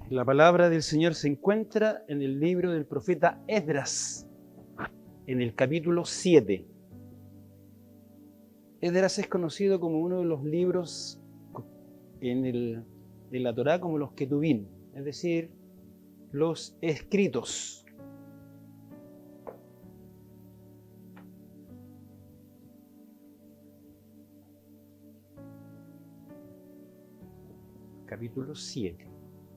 La palabra del Señor se encuentra en el libro del profeta Esdras, en el capítulo 7. Esdras es conocido como uno de los libros de la Torá como los Ketubín, es decir, los escritos. Capítulo 7.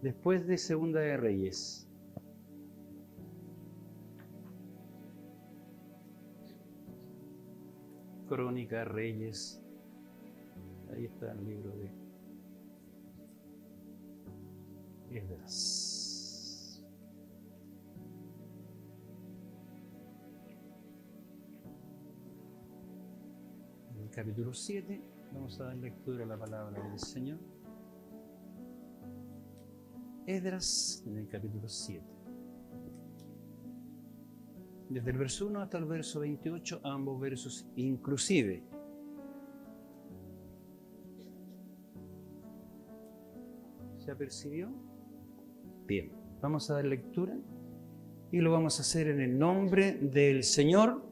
Después de Segunda de Reyes. Crónica, Reyes. Ahí está el libro de Esdras. En el capítulo 7 vamos a dar lectura a la palabra del Señor. Esdras en el capítulo 7. Desde el verso 1 hasta el verso 28, ambos versos inclusive. ¿Se apercibió? Bien, vamos a dar lectura y lo vamos a hacer en el nombre del Señor.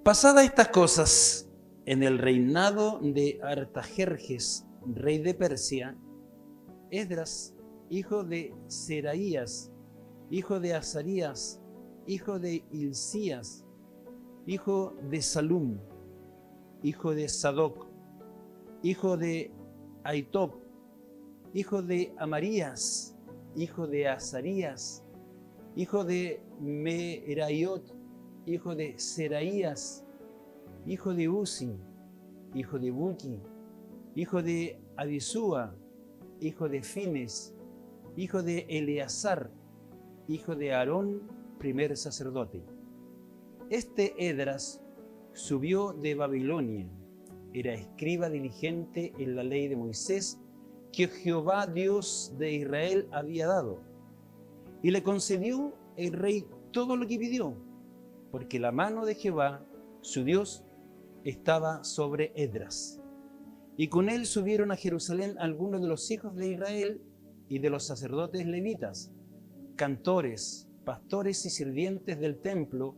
Pasadas estas cosas, en el reinado de Artajerjes, rey de Persia, Esdras, hijo de Seraías, hijo de Azarías, hijo de Hilcías, hijo de Salum, hijo de Sadoc, hijo de Ahitob, hijo de Amarías, hijo de Azarías, hijo de Meraiot, hijo de Seraías, hijo de Uzi, hijo de Buki, hijo de Abisúa, hijo de Fines, hijo de Eleazar, hijo de Aarón, primer sacerdote. Este Esdras subió de Babilonia, era escriba diligente en la ley de Moisés que Jehová Dios de Israel había dado, y le concedió el rey todo lo que pidió, porque la mano de Jehová, su Dios, estaba sobre Esdras. Y con él subieron a Jerusalén algunos de los hijos de Israel y de los sacerdotes levitas, cantores, pastores y sirvientes del templo,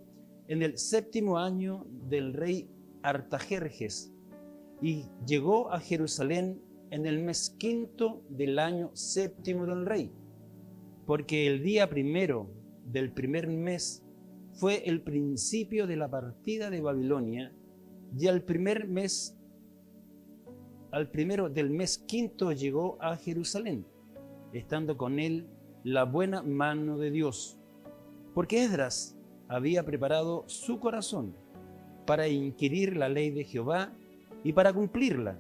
en el 7º año del rey Artajerjes, y llegó a Jerusalén en el mes 5 del año 7 del rey, porque el día 1 del primer mes fue el principio de la partida de Babilonia, y al primero del mes 5 llegó a Jerusalén, estando con él la buena mano de Dios, porque Esdras había preparado su corazón para inquirir la ley de Jehová y para cumplirla,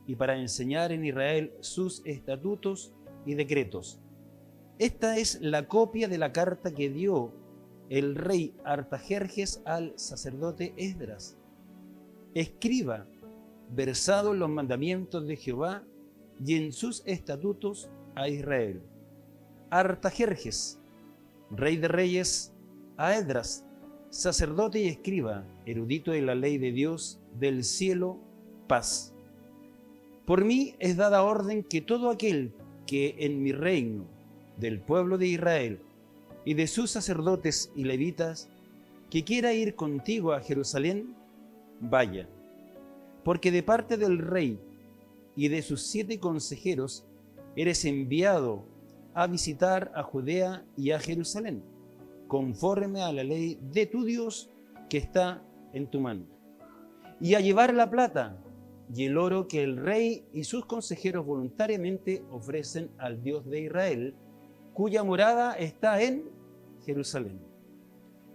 y para enseñar en Israel sus estatutos y decretos. Esta es la copia de la carta que dio el rey Artajerjes al sacerdote Esdras, escriba, versado en los mandamientos de Jehová y en sus estatutos a Israel. Artajerjes, rey de reyes, a Esdras, sacerdote y escriba, erudito en la ley de Dios del cielo, paz. Por mí es dada orden que todo aquel que en mi reino, del pueblo de Israel y de sus sacerdotes y levitas, que quiera ir contigo a Jerusalén, vaya. Porque de parte del rey y de sus 7 consejeros eres enviado a visitar a Judea y a Jerusalén, conforme a la ley de tu Dios que está en tu mano, y a llevar la plata y el oro que el rey y sus consejeros voluntariamente ofrecen al Dios de Israel, cuya morada está en Jerusalén,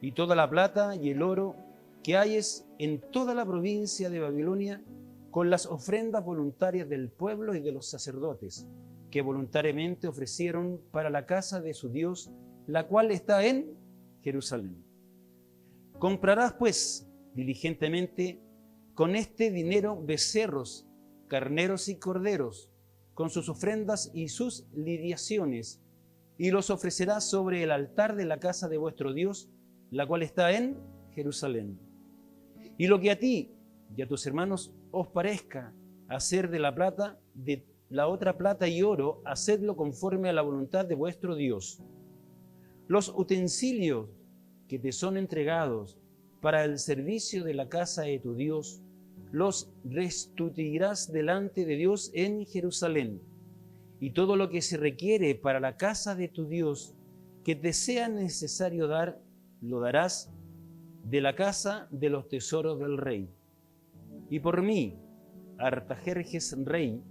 y toda la plata y el oro que hayes en toda la provincia de Babilonia, con las ofrendas voluntarias del pueblo y de los sacerdotes, que voluntariamente ofrecieron para la casa de su Dios, la cual está en Jerusalén. Comprarás, pues, diligentemente con este dinero becerros, carneros y corderos, con sus ofrendas y sus lidiaciones, y los ofrecerás sobre el altar de la casa de vuestro Dios, la cual está en Jerusalén. Y lo que a ti y a tus hermanos os parezca hacer de la plata, de la otra plata y oro, hacedlo conforme a la voluntad de vuestro Dios. Los utensilios que te son entregados para el servicio de la casa de tu Dios, los restituirás delante de Dios en Jerusalén. Y todo lo que se requiere para la casa de tu Dios, que te sea necesario dar, lo darás de la casa de los tesoros del rey. Y por mí, Artajerjes rey,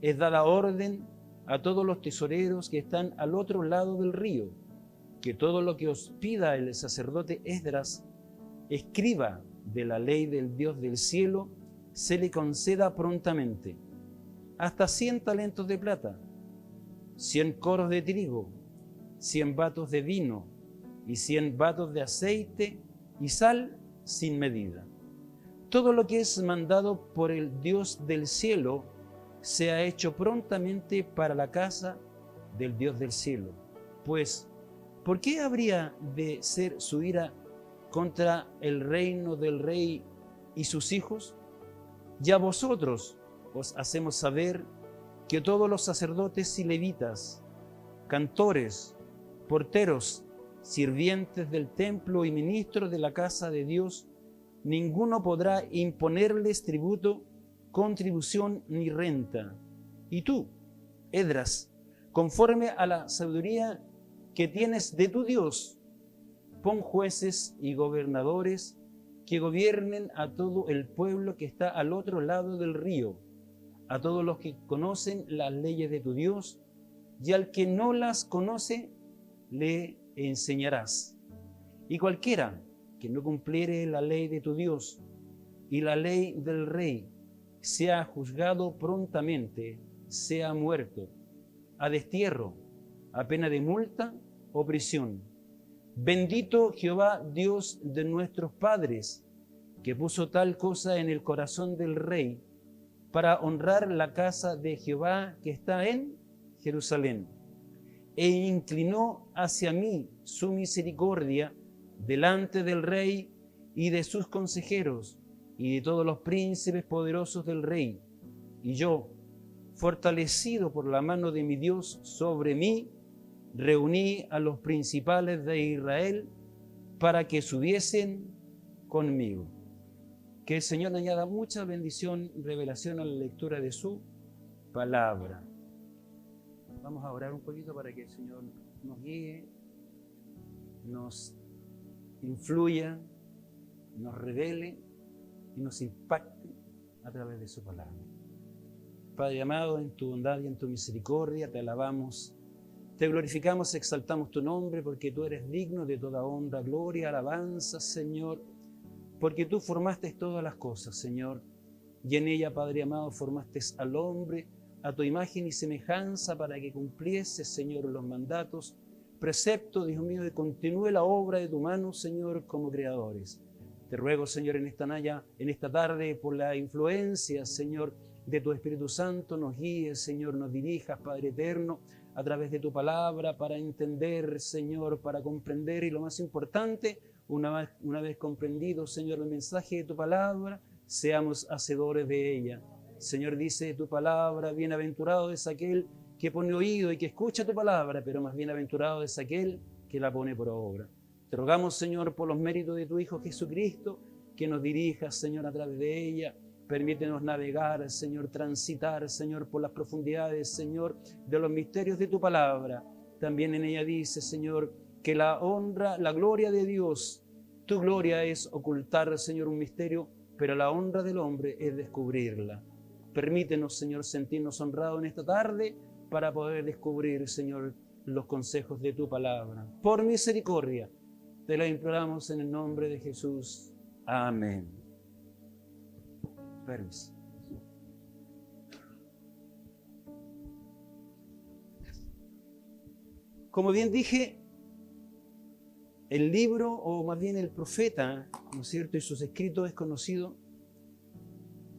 es dada orden a todos los tesoreros que están al otro lado del río, que todo lo que os pida el sacerdote Esdras, escriba de la ley del Dios del cielo, se le conceda prontamente, hasta 100 talentos de plata, 100 coros de trigo, 100 batos de vino y 100 batos de aceite y sal sin medida. Todo lo que es mandado por el Dios del cielo sea hecho prontamente para la casa del Dios del cielo. Pues, ¿por qué habría de ser su ira contra el reino del rey y sus hijos? Ya vosotros os hacemos saber que todos los sacerdotes y levitas, cantores, porteros, sirvientes del templo y ministros de la casa de Dios, ninguno podrá imponerles tributo, contribución ni renta. Y tú, Esdras, conforme a la sabiduría que tienes de tu Dios, pon jueces y gobernadores que gobiernen a todo el pueblo que está al otro lado del río, a todos los que conocen las leyes de tu Dios, y al que no las conoce, le enseñarás. Y cualquiera que no cumpliere la ley de tu Dios y la ley del rey, sea juzgado prontamente, sea muerto, a destierro, a pena de multa o prisión. Bendito Jehová, Dios de nuestros padres, que puso tal cosa en el corazón del rey, para honrar la casa de Jehová que está en Jerusalén, e inclinó hacia mí su misericordia delante del rey y de sus consejeros y de todos los príncipes poderosos del rey. Y yo, fortalecido por la mano de mi Dios sobre mí, reuní a los principales de Israel para que subiesen conmigo. Que el Señor añada mucha bendición y revelación a la lectura de su palabra. Vamos a orar un poquito para que el Señor nos guíe, nos influya, nos revele y nos impacte a través de su palabra. Padre amado, en tu bondad y en tu misericordia te alabamos, te glorificamos, exaltamos tu nombre porque tú eres digno de toda honra, gloria, alabanza, Señor, porque tú formaste todas las cosas, Señor, y en ella, Padre amado, formaste al hombre a tu imagen y semejanza para que cumpliese, Señor, los mandatos, preceptos, Dios mío, de continúe la obra de tu mano, Señor, como creadores. Te ruego, Señor, en esta tarde, por la influencia, Señor, de tu Espíritu Santo, nos guíes, Señor, nos dirijas, Padre eterno, a través de tu palabra, para entender, Señor, para comprender, y lo más importante, una vez comprendido, Señor, el mensaje de tu palabra, seamos hacedores de ella. Señor, dice tu palabra, bienaventurado es aquel que pone oído y que escucha tu palabra, pero más bienaventurado es aquel que la pone por obra. Te rogamos, Señor, por los méritos de tu Hijo Jesucristo, que nos dirijas, Señor, a través de ella. Permítenos navegar, Señor, transitar, Señor, por las profundidades, Señor, de los misterios de tu palabra. También en ella dice, Señor, que la honra, la gloria de Dios, tu gloria es ocultar, Señor, un misterio, pero la honra del hombre es descubrirla. Permítenos, Señor, sentirnos honrados en esta tarde para poder descubrir, Señor, los consejos de tu palabra. Por misericordia, te lo imploramos en el nombre de Jesús. Amén. Permiso. Como bien dije, el libro, o más bien el profeta, ¿no es cierto?, y sus escritos es conocido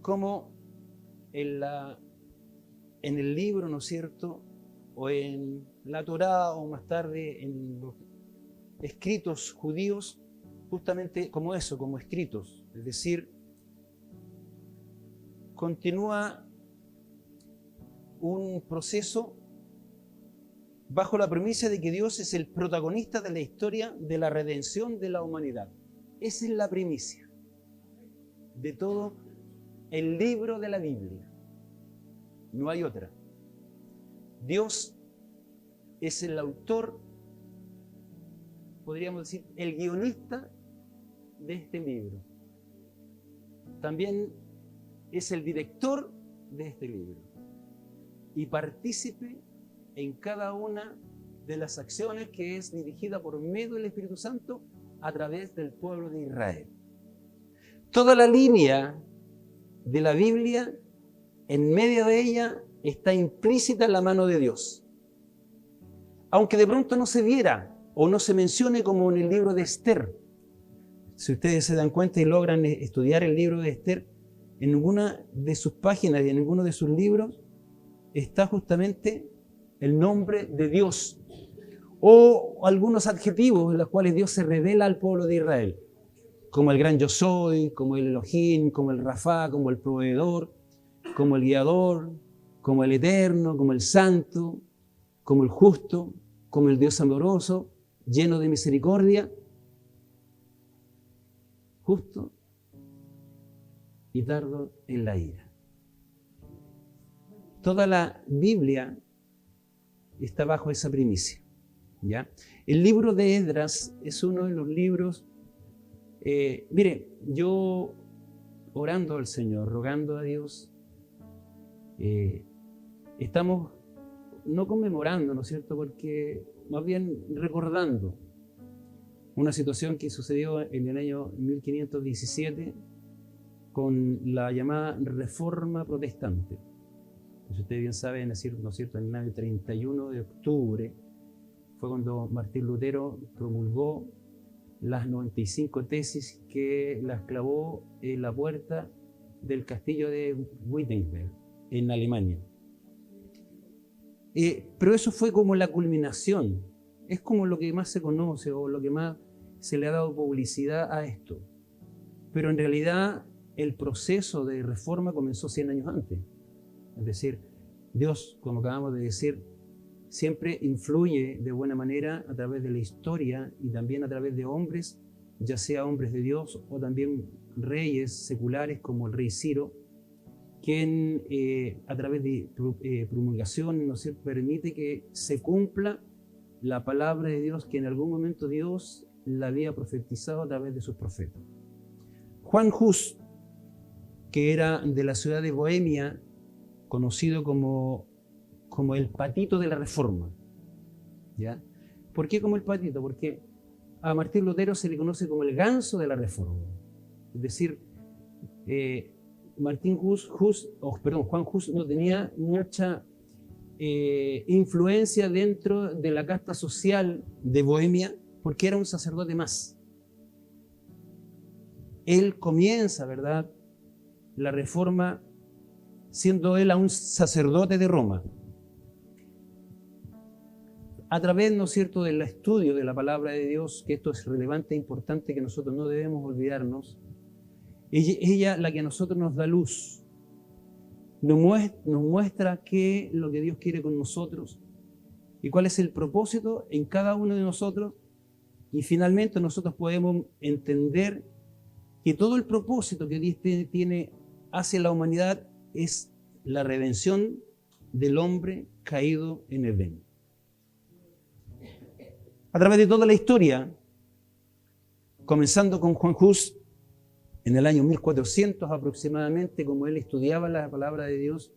como en el libro, ¿no es cierto?, o en la Torá, o más tarde en los escritos judíos, justamente como eso, como escritos. Es decir, continúa un proceso bajo la premisa de que Dios es el protagonista de la historia de la redención de la humanidad. Esa es la primicia de todo el libro de la Biblia. No hay otra. Dios es el autor, podríamos decir, el guionista de este libro. También es el director de este libro y partícipe en cada una de las acciones que es dirigida por medio del Espíritu Santo a través del pueblo de Israel. Toda la línea de la Biblia, en medio de ella, está implícita la mano de Dios. Aunque de pronto no se viera o no se mencione como en el libro de Esther. Si ustedes se dan cuenta y logran estudiar el libro de Esther, en ninguna de sus páginas y en ninguno de sus libros está justamente el nombre de Dios o algunos adjetivos en los cuales Dios se revela al pueblo de Israel, como el gran yo soy, como el Elohim, como el Rafá, como el proveedor, como el guiador, como el eterno, como el santo, como el justo, como el Dios amoroso, lleno de misericordia, justo y tardo en la ira. Toda la Biblia está bajo esa primicia, ¿ya? El libro de Esdras es uno de los libros, mire, yo orando al Señor, rogando a Dios, estamos no conmemorando, ¿no es cierto?, porque más bien recordando una situación que sucedió en el año 1517 con la llamada Reforma Protestante. Pues ustedes bien saben, ¿no es cierto?, en el año 31 de octubre fue cuando Martín Lutero promulgó las 95 tesis que las clavó en la puerta del castillo de Wittenberg, en Alemania. Pero eso fue como la culminación, es como lo que más se conoce o lo que más se le ha dado publicidad a esto. Pero en realidad el proceso de reforma comenzó 100 años antes. Es decir, Dios, como acabamos de decir, siempre influye de buena manera a través de la historia y también a través de hombres, ya sea hombres de Dios o también reyes seculares como el rey Ciro, quien a través de promulgación, ¿no es cierto?, permite que se cumpla la palabra de Dios que en algún momento Dios la había profetizado a través de sus profetas. Juan Hus, que era de la ciudad de Bohemia, conocido como el patito de la Reforma, ¿ya? ¿Por qué como el patito? Porque a Martín Lutero se le conoce como el ganso de la Reforma. Es decir, Juan Hus no tenía mucha influencia dentro de la casta social de Bohemia porque era un sacerdote más. Él comienza, ¿verdad?, la Reforma siendo él un sacerdote de Roma. A través, ¿no es cierto?, del estudio de la palabra de Dios, que esto es relevante e importante, que nosotros no debemos olvidarnos, ella la que a nosotros nos da luz, nos muestra qué es lo que Dios quiere con nosotros y cuál es el propósito en cada uno de nosotros, y finalmente nosotros podemos entender que todo el propósito que Dios tiene hacia la humanidad es la redención del hombre caído en Edén. A través de toda la historia, comenzando con Juan Hus, en el año 1400 aproximadamente, como él estudiaba la palabra de Dios,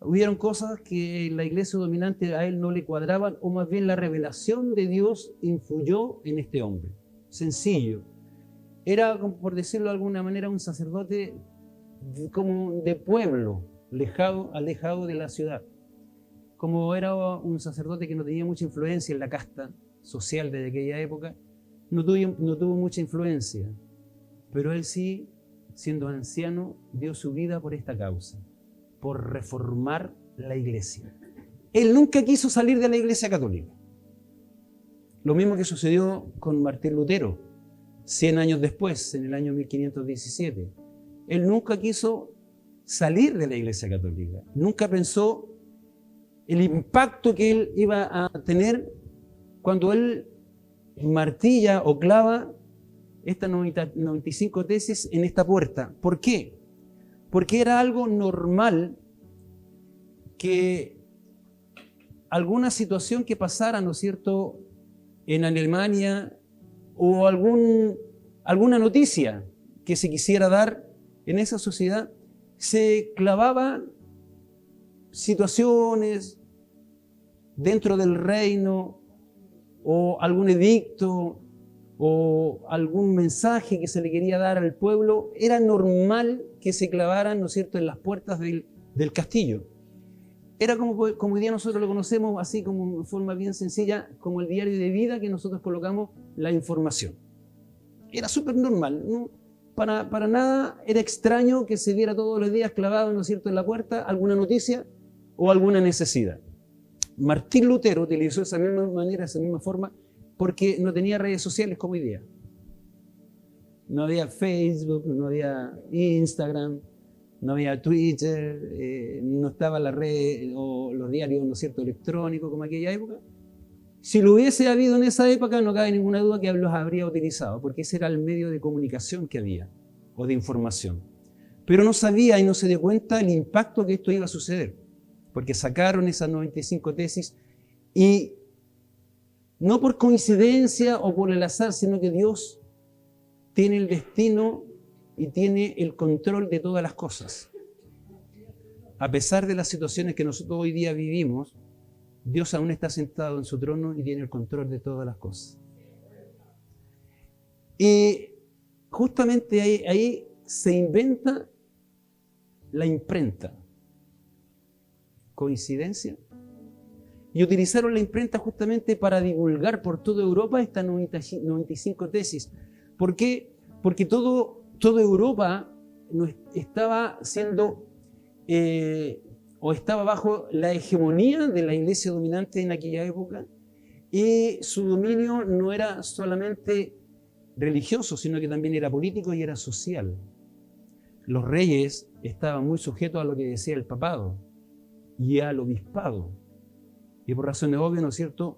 hubieron cosas que en la iglesia dominante a él no le cuadraban, o más bien la revelación de Dios influyó en este hombre. Sencillo. Era, por decirlo de alguna manera, un sacerdote como de pueblo, alejado de la ciudad. Como era un sacerdote que no tenía mucha influencia en la casta social de aquella época, no tuvo mucha influencia, pero él sí, siendo anciano, dio su vida por esta causa, por reformar la iglesia. Él nunca quiso salir de la iglesia católica. Lo mismo que sucedió con Martín Lutero, 100 años después, en el año 1517. Él nunca quiso salir de la iglesia católica, nunca pensó el impacto que él iba a tener cuando él martilla o clava estas 95 tesis en esta puerta. ¿Por qué? Porque era algo normal que alguna situación que pasara, ¿no es cierto?, en Alemania, o alguna noticia que se quisiera dar en esa sociedad, se clavaban situaciones dentro del reino, o algún edicto, o algún mensaje que se le quería dar al pueblo. Era normal que se clavaran, ¿no es cierto?, en las puertas del castillo. Era como hoy día nosotros lo conocemos, así como en forma bien sencilla, como el diario de vida que nosotros colocamos la información. Era súper normal, ¿no? Para nada era extraño que se viera todos los días clavado, ¿no es cierto?, en la puerta alguna noticia o alguna necesidad. Martín Lutero utilizó esa misma manera, esa misma forma, porque no tenía redes sociales como hoy día. No había Facebook, no había Instagram, no había Twitter, no estaba la red o los diarios, ¿no es cierto?, electrónicos como aquella época. Si lo hubiese habido en esa época, no cabe ninguna duda que los habría utilizado, porque ese era el medio de comunicación que había, o de información. Pero no sabía y no se dio cuenta el impacto que esto iba a suceder, porque sacaron esas 95 tesis y no por coincidencia o por el azar, sino que Dios tiene el destino y tiene el control de todas las cosas. A pesar de las situaciones que nosotros hoy día vivimos, Dios aún está sentado en su trono y tiene el control de todas las cosas. Y justamente ahí se inventa la imprenta. ¿Coincidencia? Y utilizaron la imprenta justamente para divulgar por toda Europa estas 95 tesis. ¿Por qué? Porque toda Europa estaba siendo o estaba bajo la hegemonía de la iglesia dominante en aquella época, y su dominio no era solamente religioso, sino que también era político y era social. Los reyes estaban muy sujetos a lo que decía el papado y al obispado, y por razones obvias, ¿no es cierto?,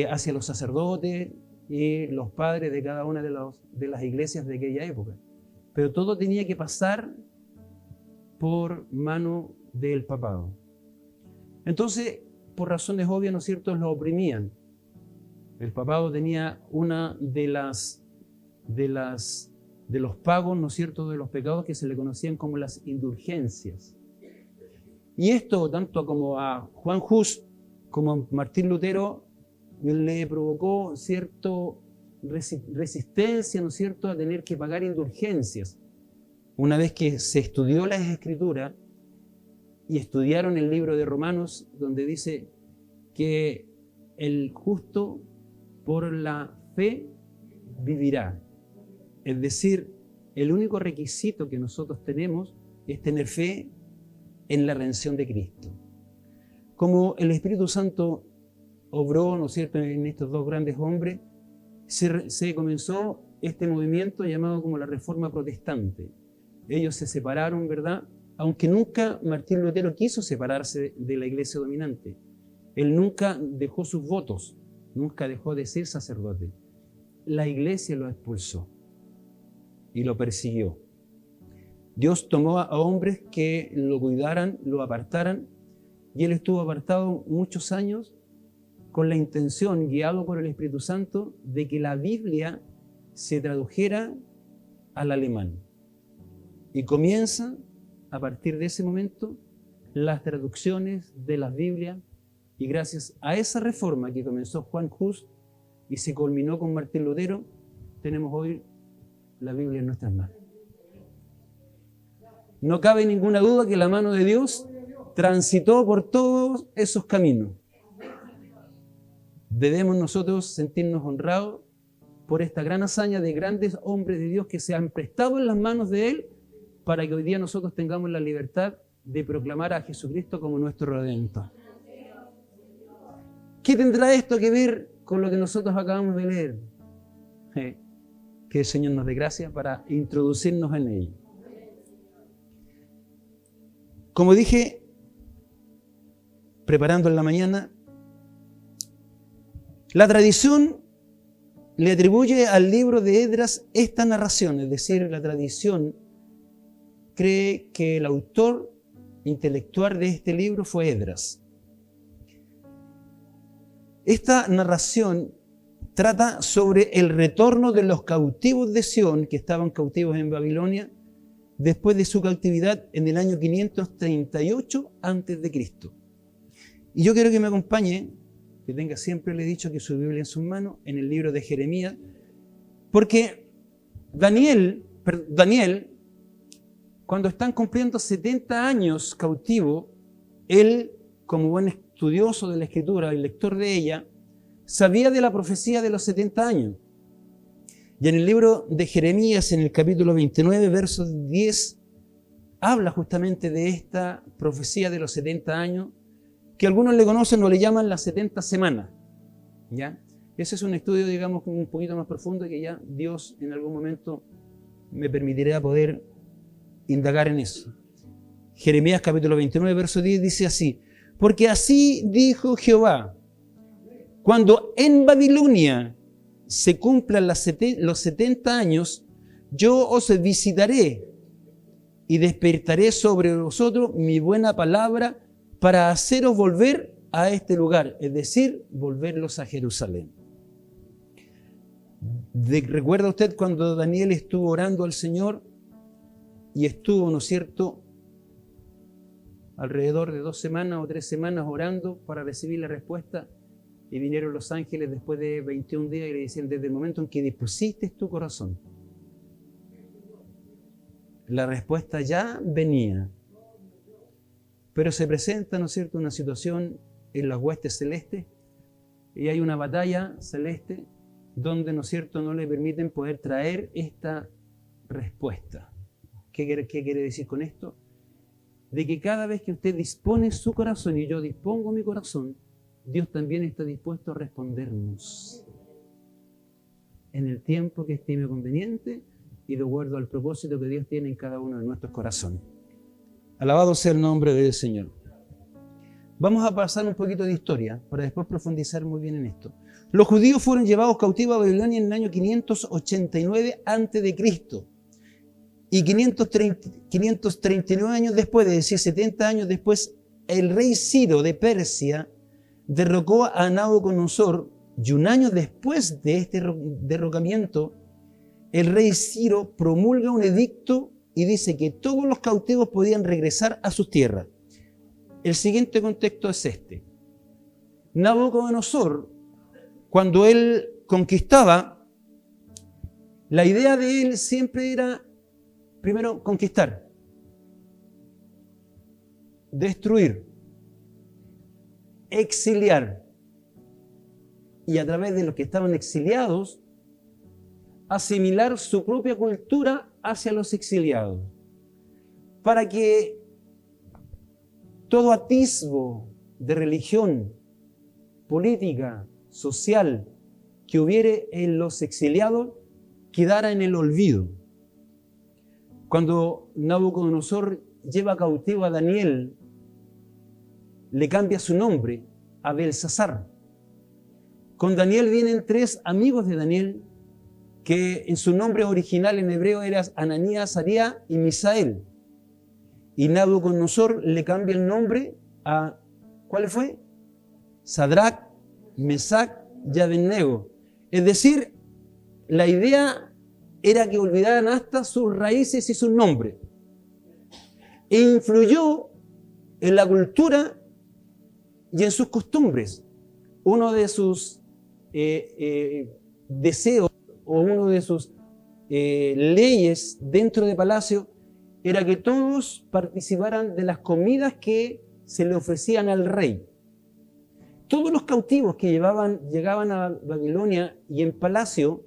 hacia los sacerdotes y los padres de cada una de las iglesias de aquella época. Pero todo tenía que pasar por mano del papado. Entonces, por razones obvias, ¿no es cierto?, los oprimían. El papado tenía una de los pagos, ¿no es cierto?, de los pecados que se le conocían como las indulgencias. Y esto, tanto como a Juan Hus como a Martín Lutero, le provocó cierta resistencia, ¿no es cierto?, a tener que pagar indulgencias. Una vez que se estudió las Escrituras y estudiaron el libro de Romanos, donde dice que el justo por la fe vivirá. Es decir, el único requisito que nosotros tenemos es tener fe en la redención de Cristo. Como el Espíritu Santo obró, ¿no es cierto?, en estos dos grandes hombres, se comenzó este movimiento llamado como la Reforma Protestante. Ellos se separaron, ¿verdad?, aunque nunca Martín Lutero quiso separarse de la iglesia dominante. Él nunca dejó sus votos, nunca dejó de ser sacerdote. La iglesia lo expulsó y lo persiguió. Dios tomó a hombres que lo cuidaran, lo apartaran, y él estuvo apartado muchos años con la intención, guiado por el Espíritu Santo, de que la Biblia se tradujera al alemán. Y comienza, a partir de ese momento, las traducciones de las Biblias, y gracias a esa reforma que comenzó Juan Hus y se culminó con Martín Lutero, tenemos hoy la Biblia en nuestras manos. No cabe ninguna duda que la mano de Dios transitó por todos esos caminos. Debemos nosotros sentirnos honrados por esta gran hazaña de grandes hombres de Dios que se han prestado en las manos de Él para que hoy día nosotros tengamos la libertad de proclamar a Jesucristo como nuestro Redentor. ¿Qué tendrá esto que ver con lo que nosotros acabamos de leer? Que el Señor nos dé gracia para introducirnos en ello. Como dije, preparando en la mañana, la tradición le atribuye al libro de Esdras esta narración, es decir, la tradición cree que el autor intelectual de este libro fue Esdras. Esta narración trata sobre el retorno de los cautivos de Sión, que estaban cautivos en Babilonia, después de su cautividad en el año 538 a.C. Y yo quiero que me acompañe, que tenga siempre, le he dicho, que su Biblia en sus manos, en el libro de Jeremías, porque Daniel, cuando están cumpliendo 70 años cautivo, él, como buen estudioso de la Escritura y lector de ella, sabía de la profecía de los 70 años. Y en el libro de Jeremías, en el capítulo 29, verso 10, habla justamente de esta profecía de los 70 años, que algunos le conocen o le llaman las 70 semanas. ¿Ya? Ese es un estudio, digamos, un poquito más profundo que ya Dios en algún momento me permitirá poder indagar en eso. Jeremías capítulo 29, verso 10 dice así: porque así dijo Jehová, cuando en Babilonia se cumplan los 70 años, yo os visitaré y despertaré sobre vosotros mi buena palabra para haceros volver a este lugar, es decir, volverlos a Jerusalén. ¿Recuerda usted cuando Daniel estuvo orando al Señor y estuvo, ¿no es cierto?, alrededor de 2 semanas o 3 semanas orando para recibir la respuesta? Y vinieron los ángeles después de 21 días y le decían: desde el momento en que dispusiste tu corazón, la respuesta ya venía. Pero se presenta, ¿no es cierto?, una situación en las huestes celestes y hay una batalla celeste donde, ¿no es cierto?, no le permiten poder traer esta respuesta. ¿Qué quiere decir con esto? De que cada vez que usted dispone su corazón y yo dispongo mi corazón, Dios también está dispuesto a respondernos en el tiempo que estime conveniente y de acuerdo al propósito que Dios tiene en cada uno de nuestros corazones. Alabado sea el nombre del Señor. Vamos a pasar un poquito de historia para después profundizar muy bien en esto. Los judíos fueron llevados cautivos a Babilonia en el año 589 a.C. y 539 años después, es decir, 70 años después, el rey Ciro de Persia derrocó a Nabucodonosor, y un año después de este derrocamiento, el rey Ciro promulga un edicto y dice que todos los cautivos podían regresar a sus tierras. El siguiente contexto es este. Nabucodonosor, cuando él conquistaba, la idea de él siempre era, primero, conquistar, destruir, exiliar, y a través de los que estaban exiliados, asimilar su propia cultura hacia los exiliados, para que todo atisbo de religión, política, social que hubiere en los exiliados quedara en el olvido. Cuando Nabucodonosor lleva cautivo a Daniel, le cambia su nombre a Belsasar. Con Daniel vienen 3 amigos de Daniel que en su nombre original en hebreo eran Ananías, Azarías y Misael. Y Nabucodonosor le cambia el nombre a, ¿cuál fue? Sadrac, Mesac y Abednego. Es decir, la idea era que olvidaran hasta sus raíces y sus nombres. E influyó en la cultura y en sus costumbres. Uno de sus deseos o uno de sus leyes dentro de palacio era que todos participaran de las comidas que se le ofrecían al rey. Todos los cautivos que llegaban a Babilonia y en palacio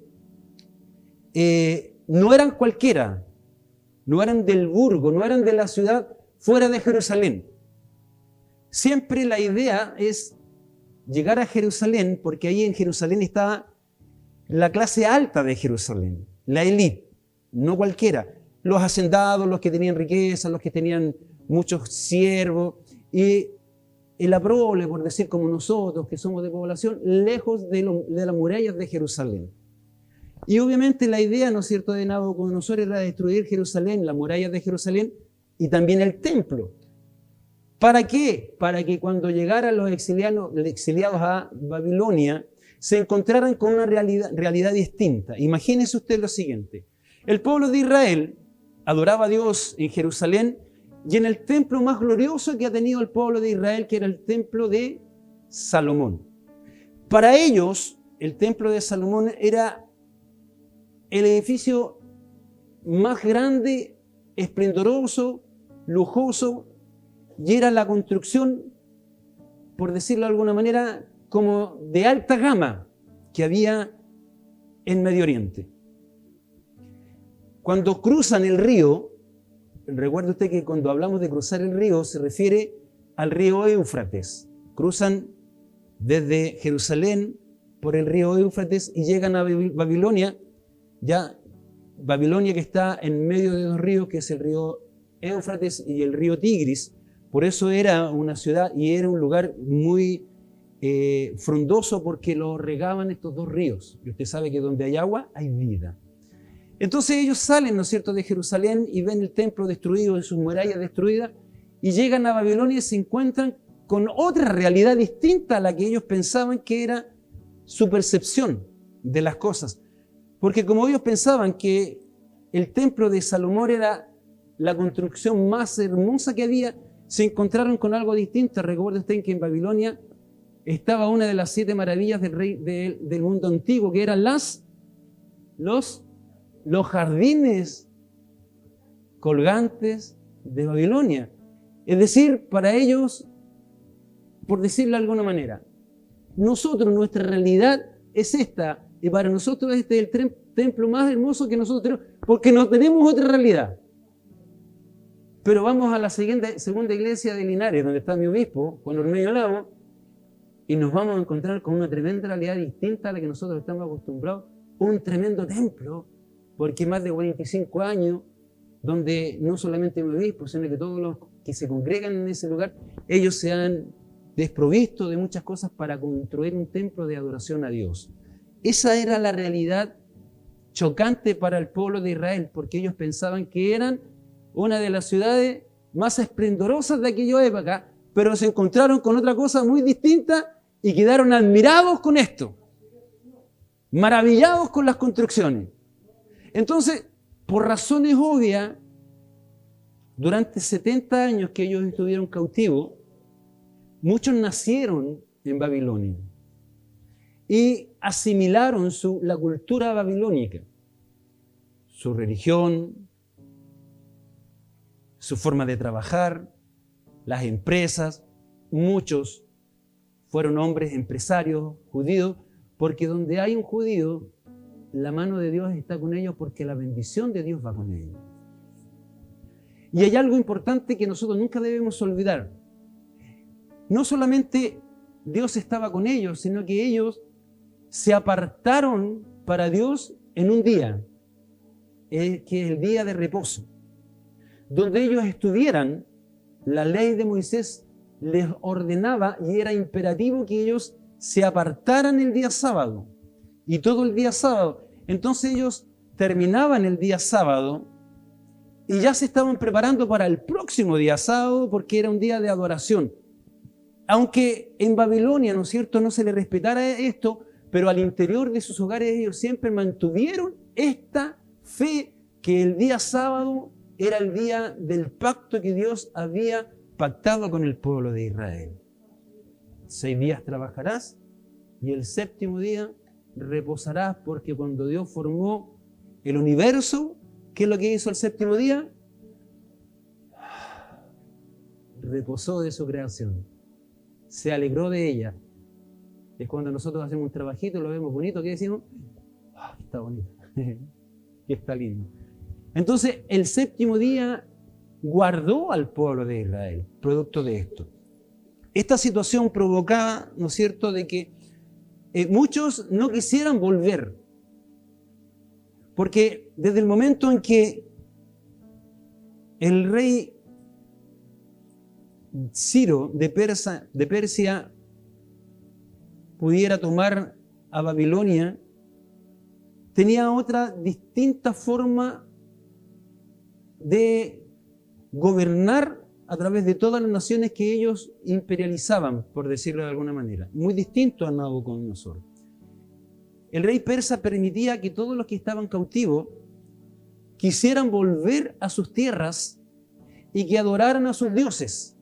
no eran cualquiera, no eran del burgo, no eran de la ciudad fuera de Jerusalén. Siempre la idea es llegar a Jerusalén, porque ahí en Jerusalén estaba la clase alta de Jerusalén, la élite, no cualquiera. Los hacendados, los que tenían riqueza, los que tenían muchos siervos. Y la prole, por decir como nosotros, que somos de población, lejos de las murallas de Jerusalén. Y obviamente la idea, ¿no es cierto?, de Nabucodonosor era destruir Jerusalén, las murallas de Jerusalén y también el templo. ¿Para qué? Para que cuando llegaran los exiliados a Babilonia, se encontraran con una realidad distinta. Imagínense usted lo siguiente. El pueblo de Israel adoraba a Dios en Jerusalén y en el templo más glorioso que ha tenido el pueblo de Israel, que era el templo de Salomón. Para ellos, el templo de Salomón era el edificio más grande, esplendoroso, lujoso, y era la construcción, por decirlo de alguna manera, como de alta gama que había en Medio Oriente. Cuando cruzan el río, recuerde usted que cuando hablamos de cruzar el río se refiere al río Éufrates. Cruzan desde Jerusalén por el río Éufrates y llegan a Babilonia, ya Babilonia que está en medio de dos ríos, que es el río Éufrates y el río Tigris. Por eso era una ciudad y era un lugar muy frondoso porque lo regaban estos dos ríos. Y usted sabe que donde hay agua, hay vida. Entonces ellos salen, ¿no es cierto?, de Jerusalén y ven el templo destruido, en sus murallas destruidas, y llegan a Babilonia y se encuentran con otra realidad distinta a la que ellos pensaban que era su percepción de las cosas. Porque como ellos pensaban que el templo de Salomón era la construcción más hermosa que había, se encontraron con algo distinto. Recuerden ustedes que en Babilonia estaba una de las 7 maravillas del mundo antiguo, que eran los jardines colgantes de Babilonia. Es decir, para ellos, por decirlo de alguna manera, nosotros, nuestra realidad es esta, y para nosotros este es el templo más hermoso que nosotros tenemos, porque no tenemos otra realidad. Pero vamos a la segunda iglesia de Linares, donde está mi obispo, Juan Ormeño Lago, y nos vamos a encontrar con una tremenda realidad distinta a la que nosotros estamos acostumbrados, un tremendo templo, porque más de 45 años, donde no solamente mi obispo, sino que todos los que se congregan en ese lugar, ellos se han desprovisto de muchas cosas para construir un templo de adoración a Dios. Esa era la realidad chocante para el pueblo de Israel, porque ellos pensaban que eran una de las ciudades más esplendorosas de aquella época, pero se encontraron con otra cosa muy distinta y quedaron admirados con esto, maravillados con las construcciones. Entonces, por razones obvias, durante 70 años que ellos estuvieron cautivos, muchos nacieron en Babilonia y asimilaron la cultura babilónica, su religión, su forma de trabajar, las empresas. Muchos fueron hombres empresarios judíos, porque donde hay un judío, la mano de Dios está con ellos, porque la bendición de Dios va con ellos. Y hay algo importante que nosotros nunca debemos olvidar. No solamente Dios estaba con ellos, sino que ellos se apartaron para Dios en un día, que es el día de reposo, donde ellos estuvieran. La ley de Moisés les ordenaba y era imperativo que ellos se apartaran el día sábado y todo el día sábado. Entonces ellos terminaban el día sábado y ya se estaban preparando para el próximo día sábado, porque era un día de adoración. Aunque en Babilonia, ¿no es cierto?, no se les respetara esto, pero al interior de sus hogares ellos siempre mantuvieron esta fe que el día sábado era el día del pacto que Dios había pactado con el pueblo de Israel. 6 días trabajarás y el 7º día reposarás, porque cuando Dios formó el universo, ¿qué es lo que hizo el 7º día? Reposó de su creación, se alegró de ella. Es cuando nosotros hacemos un trabajito, lo vemos bonito, ¿qué decimos? Está bonito, está lindo. Entonces, el 7º día guardó al pueblo de Israel, producto de esto. Esta situación provocaba, ¿no es cierto?, de que muchos no quisieran volver, porque desde el momento en que el rey Ciro de Persia pudiera tomar a Babilonia, tenía otra distinta forma de gobernar a través de todas las naciones que ellos imperializaban, por decirlo de alguna manera. Muy distinto a Nabucodonosor. El rey persa permitía que todos los que estaban cautivos quisieran volver a sus tierras y que adoraran a sus dioses,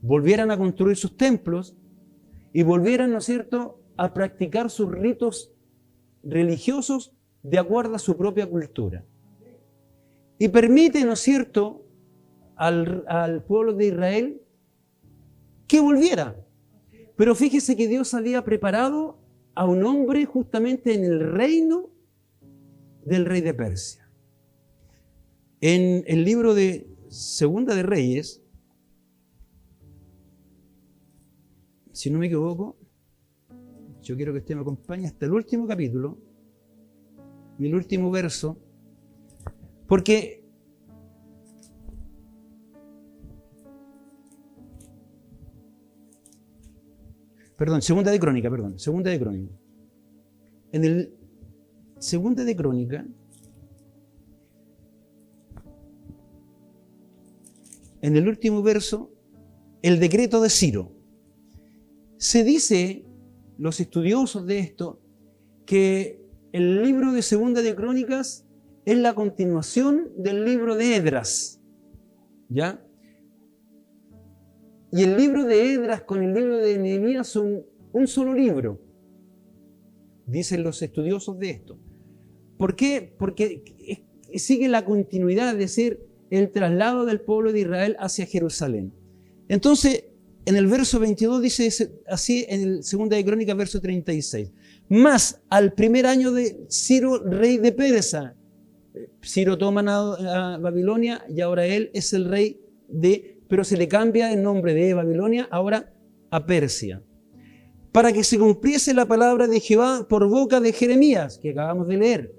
volvieran a construir sus templos y volvieran, ¿no es cierto?, a practicar sus ritos religiosos de acuerdo a su propia cultura. Y permite, ¿no es cierto?, al pueblo de Israel que volviera. Pero fíjese que Dios había preparado a un hombre justamente en el reino del rey de Persia. En el libro de Segunda de Reyes, si no me equivoco, yo quiero que usted me acompañe hasta el último capítulo y el último verso, porque Segunda de Crónica. En el Segunda de Crónica, en el último verso, el decreto de Ciro. Se dice, los estudiosos de esto, que el libro de Segunda de Crónicas es la continuación del libro de Esdras, ¿ya? Y el libro de Esdras con el libro de Nehemías son un solo libro, dicen los estudiosos de esto. ¿Por qué? Porque sigue la continuidad, es decir, el traslado del pueblo de Israel hacia Jerusalén. Entonces, en el verso 22 dice así, en el Segunda de Crónicas, verso 36. Mas al primer año de Ciro, rey de Persia, Ciro toma a Babilonia y ahora él es el rey pero se le cambia el nombre de Babilonia ahora a Persia, para que se cumpliese la palabra de Jehová por boca de Jeremías, que acabamos de leer.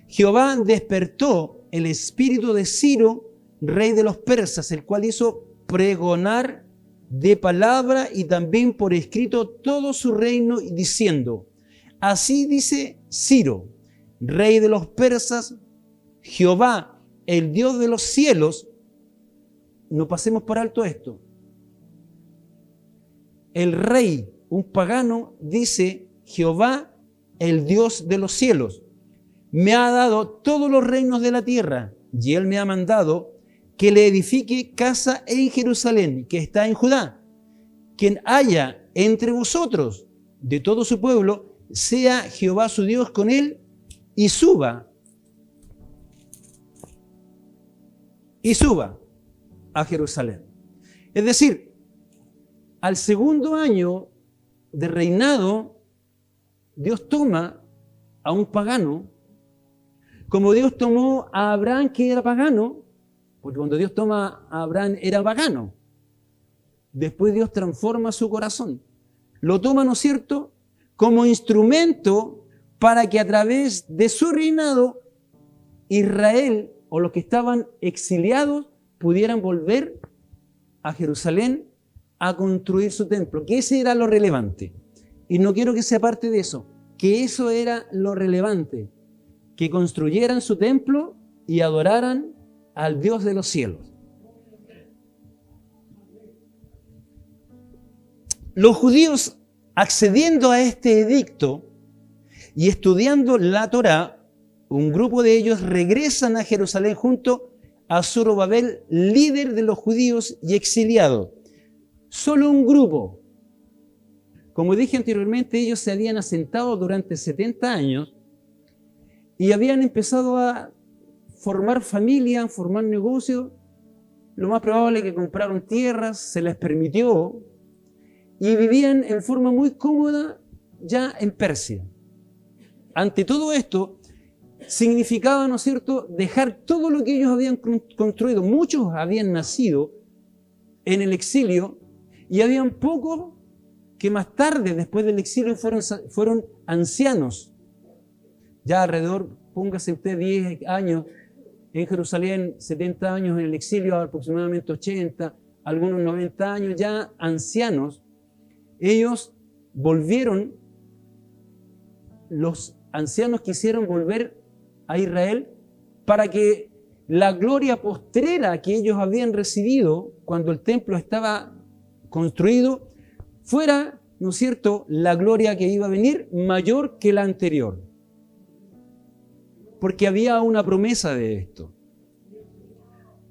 Jehová despertó el espíritu de Ciro, rey de los persas, el cual hizo pregonar de palabra y también por escrito todo su reino, diciendo: así dice Ciro, rey de los persas, Jehová, el Dios de los cielos. No pasemos por alto esto. El rey, un pagano, dice: Jehová, el Dios de los cielos, me ha dado todos los reinos de la tierra, y él me ha mandado que le edifique casa en Jerusalén, que está en Judá. Quien haya entre vosotros de todo su pueblo, sea Jehová su Dios con él, y suba a Jerusalén. Es decir, al segundo año de reinado, Dios toma a un pagano, como Dios tomó a Abraham, que era pagano, porque cuando Dios toma a Abraham era pagano. Después Dios transforma su corazón. Lo toma, ¿no es cierto?, como instrumento para que a través de su reinado Israel o los que estaban exiliados pudieran volver a Jerusalén a construir su templo, que ese era lo relevante. Y no quiero que sea parte de eso, que eso era lo relevante, que construyeran su templo y adoraran al Dios de los cielos. Los judíos, accediendo a este edicto y estudiando la Torá, un grupo de ellos regresan a Jerusalén junto a Zorobabel, líder de los judíos y exiliado. Solo un grupo. Como dije anteriormente, ellos se habían asentado durante 70 años y habían empezado a formar familia, formar negocios. Lo más probable es que compraron tierras, se les permitió, y vivían en forma muy cómoda ya en Persia. Ante todo esto, significaba, ¿no es cierto?, dejar todo lo que ellos habían construido. Muchos habían nacido en el exilio y habían pocos que más tarde, después del exilio, fueron ancianos. Ya alrededor, póngase usted 10 años en Jerusalén, 70 años en el exilio, aproximadamente 80, algunos 90 años ya, ancianos, ellos volvieron, los ancianos quisieron volver a Israel para que la gloria postrera que ellos habían recibido cuando el templo estaba construido fuera, ¿no es cierto?, la gloria que iba a venir mayor que la anterior. Porque había una promesa de esto,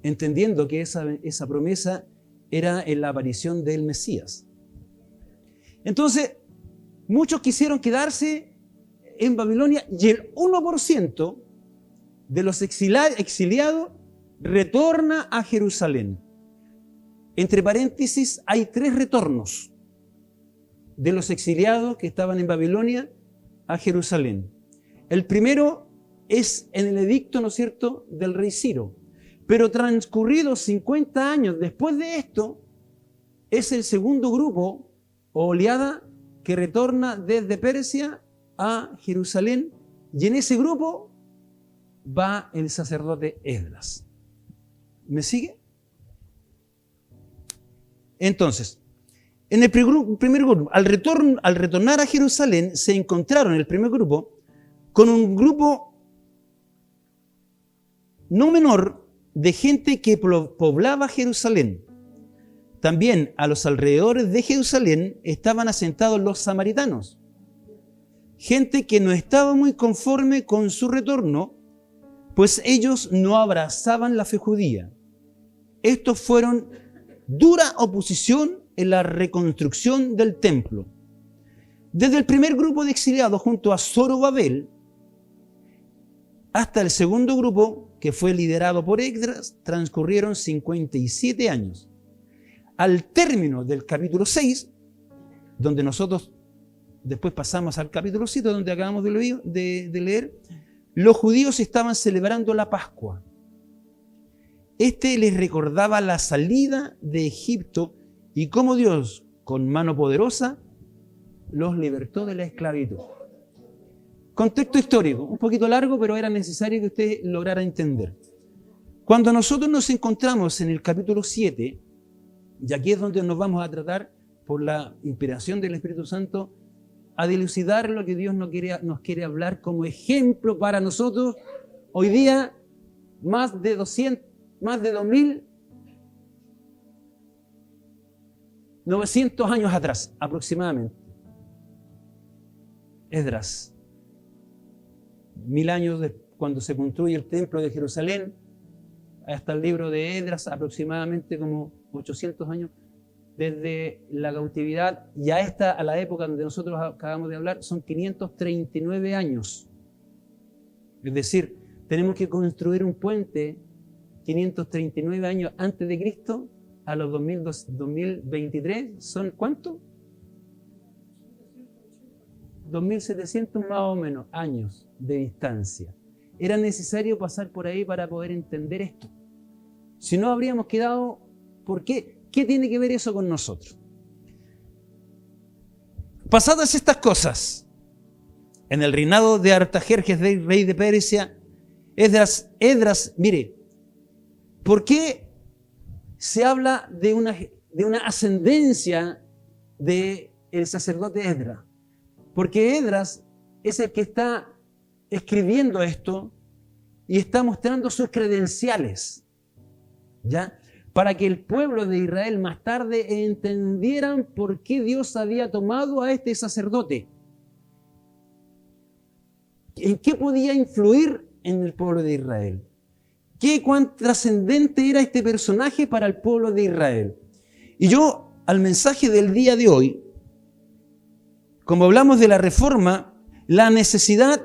entendiendo que esa promesa era en la aparición del Mesías. Entonces, muchos quisieron quedarse en Babilonia y el 1% de los exiliados retorna a Jerusalén. Entre paréntesis, hay 3 retornos de los exiliados que estaban en Babilonia a Jerusalén. El primero es en el edicto, ¿no es cierto?, del rey Ciro. Pero transcurridos 50 años después de esto, es el segundo grupo o oleada que retorna desde Persia a Jerusalén, y en ese grupo va el sacerdote Esdras. ¿Me sigue? Entonces, en el primer grupo, al retornar a Jerusalén, se encontraron el primer grupo con un grupo no menor de gente que poblaba Jerusalén. También a los alrededores de Jerusalén estaban asentados los samaritanos, gente que no estaba muy conforme con su retorno, pues ellos no abrazaban la fe judía. Estos fueron dura oposición en la reconstrucción del templo. Desde el primer grupo de exiliados junto a Zorobabel hasta el segundo grupo, que fue liderado por Esdras, transcurrieron 57 años. Al término del capítulo 6, donde nosotros después pasamos al capítulo 7, donde acabamos de leer, los judíos estaban celebrando la Pascua. Este les recordaba la salida de Egipto y cómo Dios, con mano poderosa, los libertó de la esclavitud. Contexto histórico, un poquito largo, pero era necesario que usted lograra entender. Cuando nosotros nos encontramos en el capítulo 7, y aquí es donde nos vamos a tratar, por la inspiración del Espíritu Santo, a dilucidar lo que Dios nos quiere hablar como ejemplo para nosotros. Hoy día, más de 2.900 años atrás, aproximadamente. Esdras, 1000 años de cuando se construye el templo de Jerusalén, hasta el libro de Esdras, aproximadamente como 800 años, desde la cautividad y a la época donde nosotros acabamos de hablar, son 539 años. Es decir, tenemos que construir un puente 539 años antes de Cristo a los 2023. ¿Son cuánto? 2.700 más o menos años de distancia. Era necesario pasar por ahí para poder entender esto. Si no, habríamos quedado... ¿Por qué? ¿Qué tiene que ver eso con nosotros? Pasadas estas cosas, en el reinado de Artajerjes, rey de Persia, Esdras, mire, ¿por qué se habla de una ascendencia del sacerdote Esdras? Porque Esdras es el que está escribiendo esto y está mostrando sus credenciales, ¿ya? Para que el pueblo de Israel más tarde entendieran por qué Dios había tomado a este sacerdote. ¿En qué podía influir en el pueblo de Israel? ¿Cuán trascendente era este personaje para el pueblo de Israel? Y yo, al mensaje del día de hoy, como hablamos de la reforma, la necesidad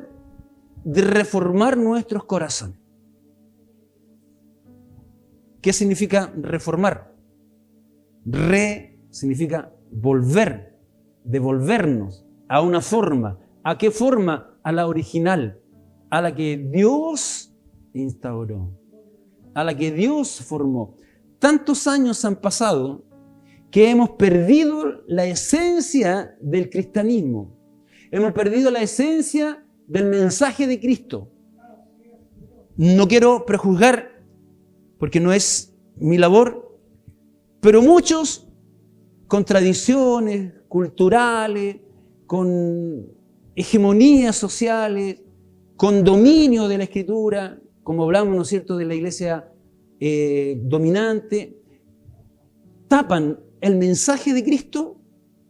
de reformar nuestros corazones. ¿Qué significa reformar? Significa volver, devolvernos a una forma. ¿A qué forma? A la original, a la que Dios instauró, a la que Dios formó. Tantos años han pasado que hemos perdido la esencia del cristianismo. Hemos perdido la esencia del mensaje de Cristo. No quiero prejuzgar, porque no es mi labor, Pero muchos, con tradiciones culturales, con hegemonías sociales, con dominio de la Escritura, como hablamos, ¿no es cierto?, de la iglesia dominante, tapan el mensaje de Cristo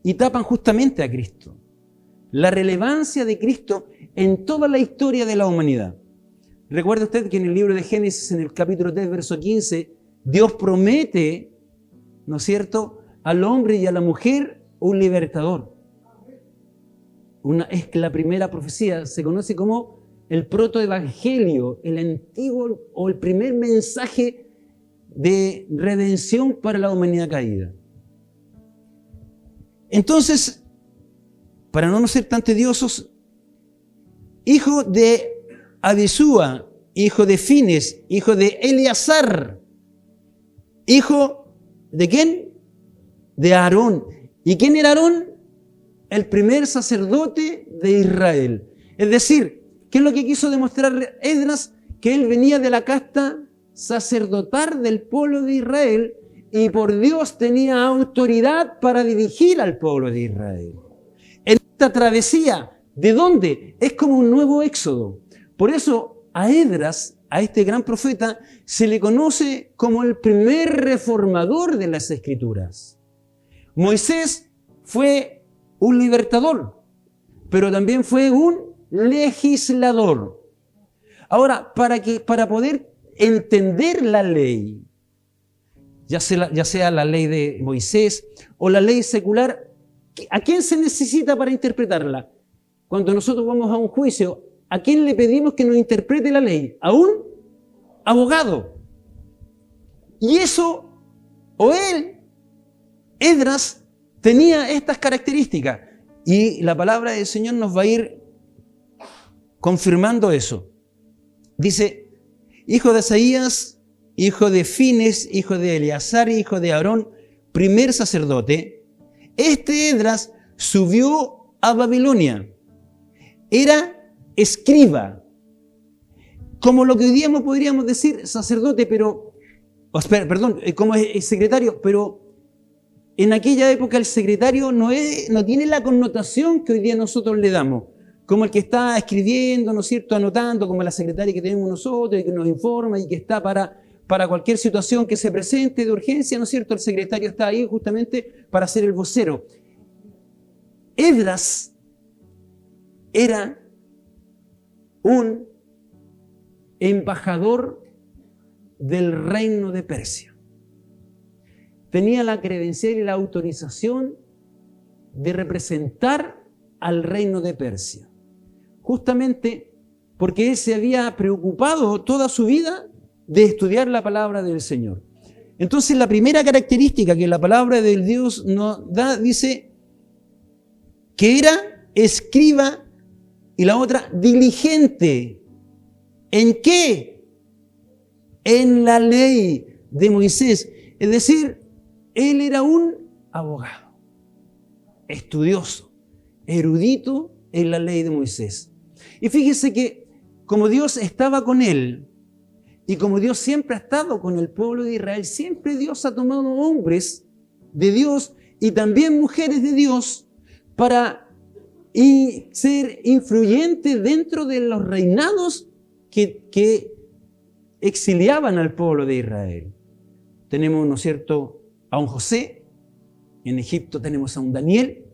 y tapan justamente a Cristo. La relevancia de Cristo en toda la historia de la humanidad. Recuerda usted que en el libro de Génesis, en el capítulo 3, verso 15, Dios promete, ¿no es cierto?, al hombre y a la mujer un libertador. Es la primera profecía, se conoce como el protoevangelio, el antiguo o el primer mensaje de redención para la humanidad caída. Entonces, para no ser tan tediosos, hijo de Abisúa, hijo de Fines, hijo de Eleazar, hijo ¿de quién? De Aarón. ¿Y quién era Aarón? El primer sacerdote de Israel. Es decir, ¿qué es lo que quiso demostrar Esdras? Que él venía de la casta sacerdotal del pueblo de Israel y por Dios tenía autoridad para dirigir al pueblo de Israel. En esta travesía, ¿de dónde? Es como un nuevo éxodo. Por eso a Esdras, a este gran profeta, se le conoce como el primer reformador de las Escrituras. Moisés fue un libertador, pero también fue un legislador. Ahora, para poder entender la ley, ya sea la ley de Moisés o la ley secular, ¿a quién se necesita para interpretarla? Cuando nosotros vamos a un juicio, ¿a quién le pedimos que nos interprete la ley? A un abogado. Y eso, o él, Esdras, tenía estas características. Y la palabra del Señor nos va a ir confirmando eso. Dice, hijo de Asaías, hijo de Fines, hijo de Eleazar, hijo de Aarón, primer sacerdote. Este Esdras subió a Babilonia. Era escriba. Como lo que hoy día podríamos decir sacerdote, como secretario, pero en aquella época el secretario no tiene la connotación que hoy día nosotros le damos. Como el que está escribiendo, ¿no es cierto?, anotando, como la secretaria que tenemos nosotros y que nos informa y que está para cualquier situación que se presente de urgencia, ¿no es cierto? El secretario está ahí justamente para ser el vocero. Esdras era un embajador del reino de Persia. Tenía la credencial y la autorización de representar al reino de Persia. Justamente porque él se había preocupado toda su vida de estudiar la palabra del Señor. Entonces, la primera característica que la palabra del Dios nos da, dice que era escriba y la otra diligente. ¿En qué? En la ley de Moisés. Es decir, él era un abogado, estudioso, erudito en la ley de Moisés. Y fíjese que como Dios estaba con él y como Dios siempre ha estado con el pueblo de Israel, siempre Dios ha tomado hombres de Dios y también mujeres de Dios para ser influyentes dentro de los reinados que exiliaban al pueblo de Israel. Tenemos, ¿no es cierto?, a un José, en Egipto tenemos a un Daniel,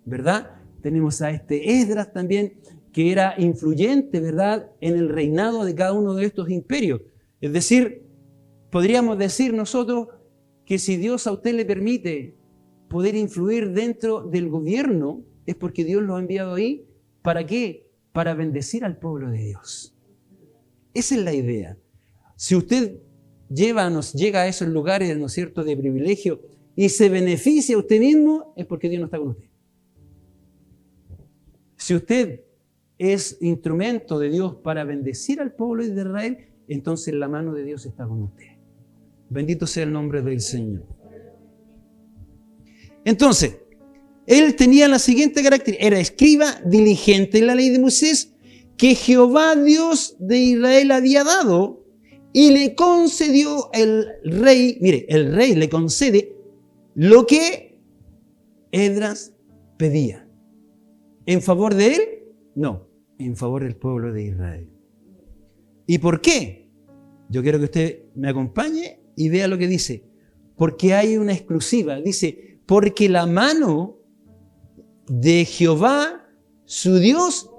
¿verdad? Tenemos a este Esdras también, que era influyente, ¿verdad?, en el reinado de cada uno de estos imperios. Es decir, podríamos decir nosotros que si Dios a usted le permite poder influir dentro del gobierno, es porque Dios lo ha enviado ahí. ¿Para qué? Para bendecir al pueblo de Dios. Esa es la idea. Si usted llega a esos lugares, ¿no es cierto?, de privilegio y se beneficia a usted mismo, es porque Dios no está con usted. Si usted es instrumento de Dios para bendecir al pueblo de Israel, entonces la mano de Dios está con usted. Bendito sea el nombre del Señor. Entonces, él tenía la siguiente característica: era escriba, diligente en la ley de Moisés, que Jehová Dios de Israel había dado, y le concedió el rey le concede lo que Esdras pedía. ¿En favor de él? No, en favor del pueblo de Israel. ¿Y por qué? Yo quiero que usted me acompañe y vea lo que dice. Porque hay una exclusiva. Dice, porque la mano de Jehová, su Dios,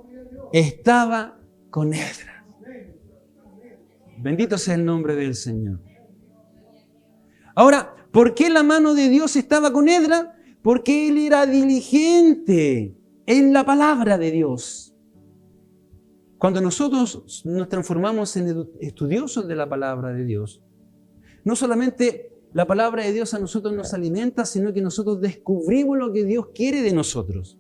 estaba con Esdras. Bendito sea el nombre del Señor. Ahora, ¿por qué la mano de Dios estaba con Esdras? Porque él era diligente en la palabra de Dios. Cuando nosotros nos transformamos en estudiosos de la palabra de Dios, no solamente la palabra de Dios a nosotros nos alimenta, sino que nosotros descubrimos lo que Dios quiere de nosotros.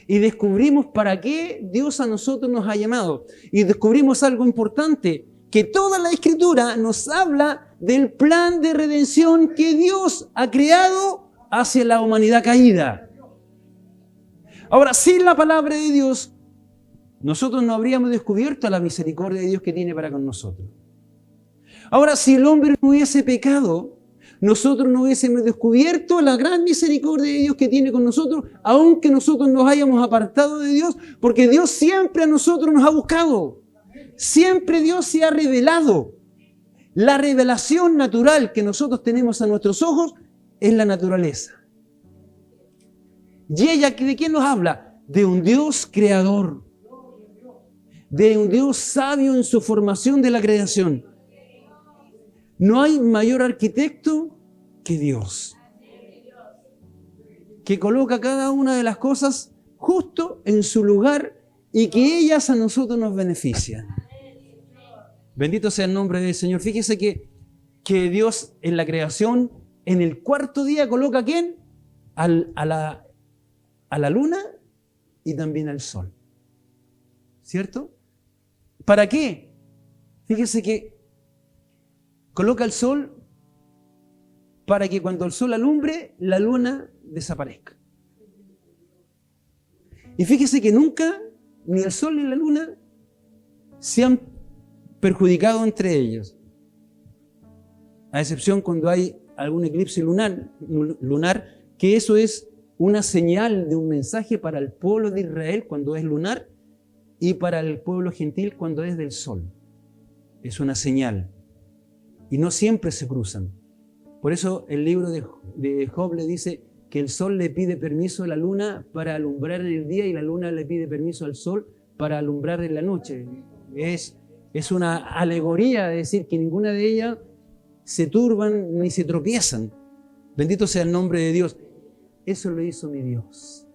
Y descubrimos para qué Dios a nosotros nos ha llamado. Y descubrimos algo importante, que toda la Escritura nos habla del plan de redención que Dios ha creado hacia la humanidad caída. Ahora, sin la palabra de Dios, nosotros no habríamos descubierto la misericordia de Dios que tiene para con nosotros. Ahora, si el hombre no hubiese pecado, nosotros no hubiésemos descubierto la gran misericordia de Dios que tiene con nosotros, aunque nosotros nos hayamos apartado de Dios, porque Dios siempre a nosotros nos ha buscado. Siempre Dios se ha revelado. La revelación natural que nosotros tenemos a nuestros ojos es la naturaleza. ¿Y ella de quién nos habla? De un Dios creador. De un Dios sabio en su formación de la creación. No hay mayor arquitecto que Dios, que coloca cada una de las cosas justo en su lugar y que ellas a nosotros nos benefician. Bendito sea el nombre del Señor. Fíjese que Dios en la creación, en el cuarto día, coloca ¿a quién? A la luna y también al sol. ¿Cierto? ¿Para qué? Fíjese que coloca el sol para que cuando el sol alumbre, la luna desaparezca. Y fíjese que nunca, ni el sol ni la luna, se han perjudicado entre ellos. A excepción cuando hay algún eclipse lunar, que eso es una señal de un mensaje para el pueblo de Israel cuando es lunar y para el pueblo gentil cuando es del sol. Es una señal. Y no siempre se cruzan. Por eso el libro de Job le dice que el sol le pide permiso a la luna para alumbrar en el día y la luna le pide permiso al sol para alumbrar en la noche. Es una alegoría de decir que ninguna de ellas se turban ni se tropiezan. Bendito sea el nombre de Dios. Eso lo hizo mi Dios.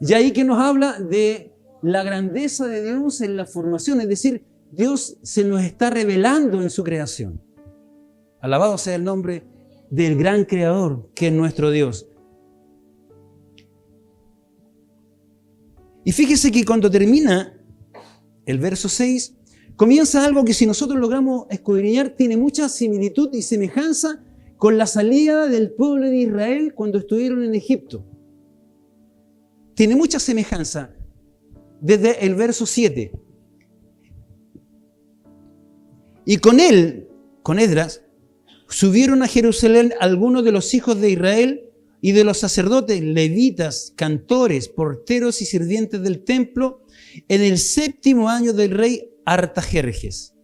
Y ahí que nos habla de la grandeza de Dios en la formación, es decir, Dios se nos está revelando en su creación. Alabado sea el nombre del gran creador que es nuestro Dios. Y fíjese que cuando termina el verso 6, comienza algo que si nosotros logramos escudriñar tiene mucha similitud y semejanza con la salida del pueblo de Israel cuando estuvieron en Egipto. Tiene mucha semejanza desde el verso 7. Y con él, con Esdras, subieron a Jerusalén algunos de los hijos de Israel y de los sacerdotes, levitas, cantores, porteros y sirvientes del templo en el 7º año del rey Artajerjes.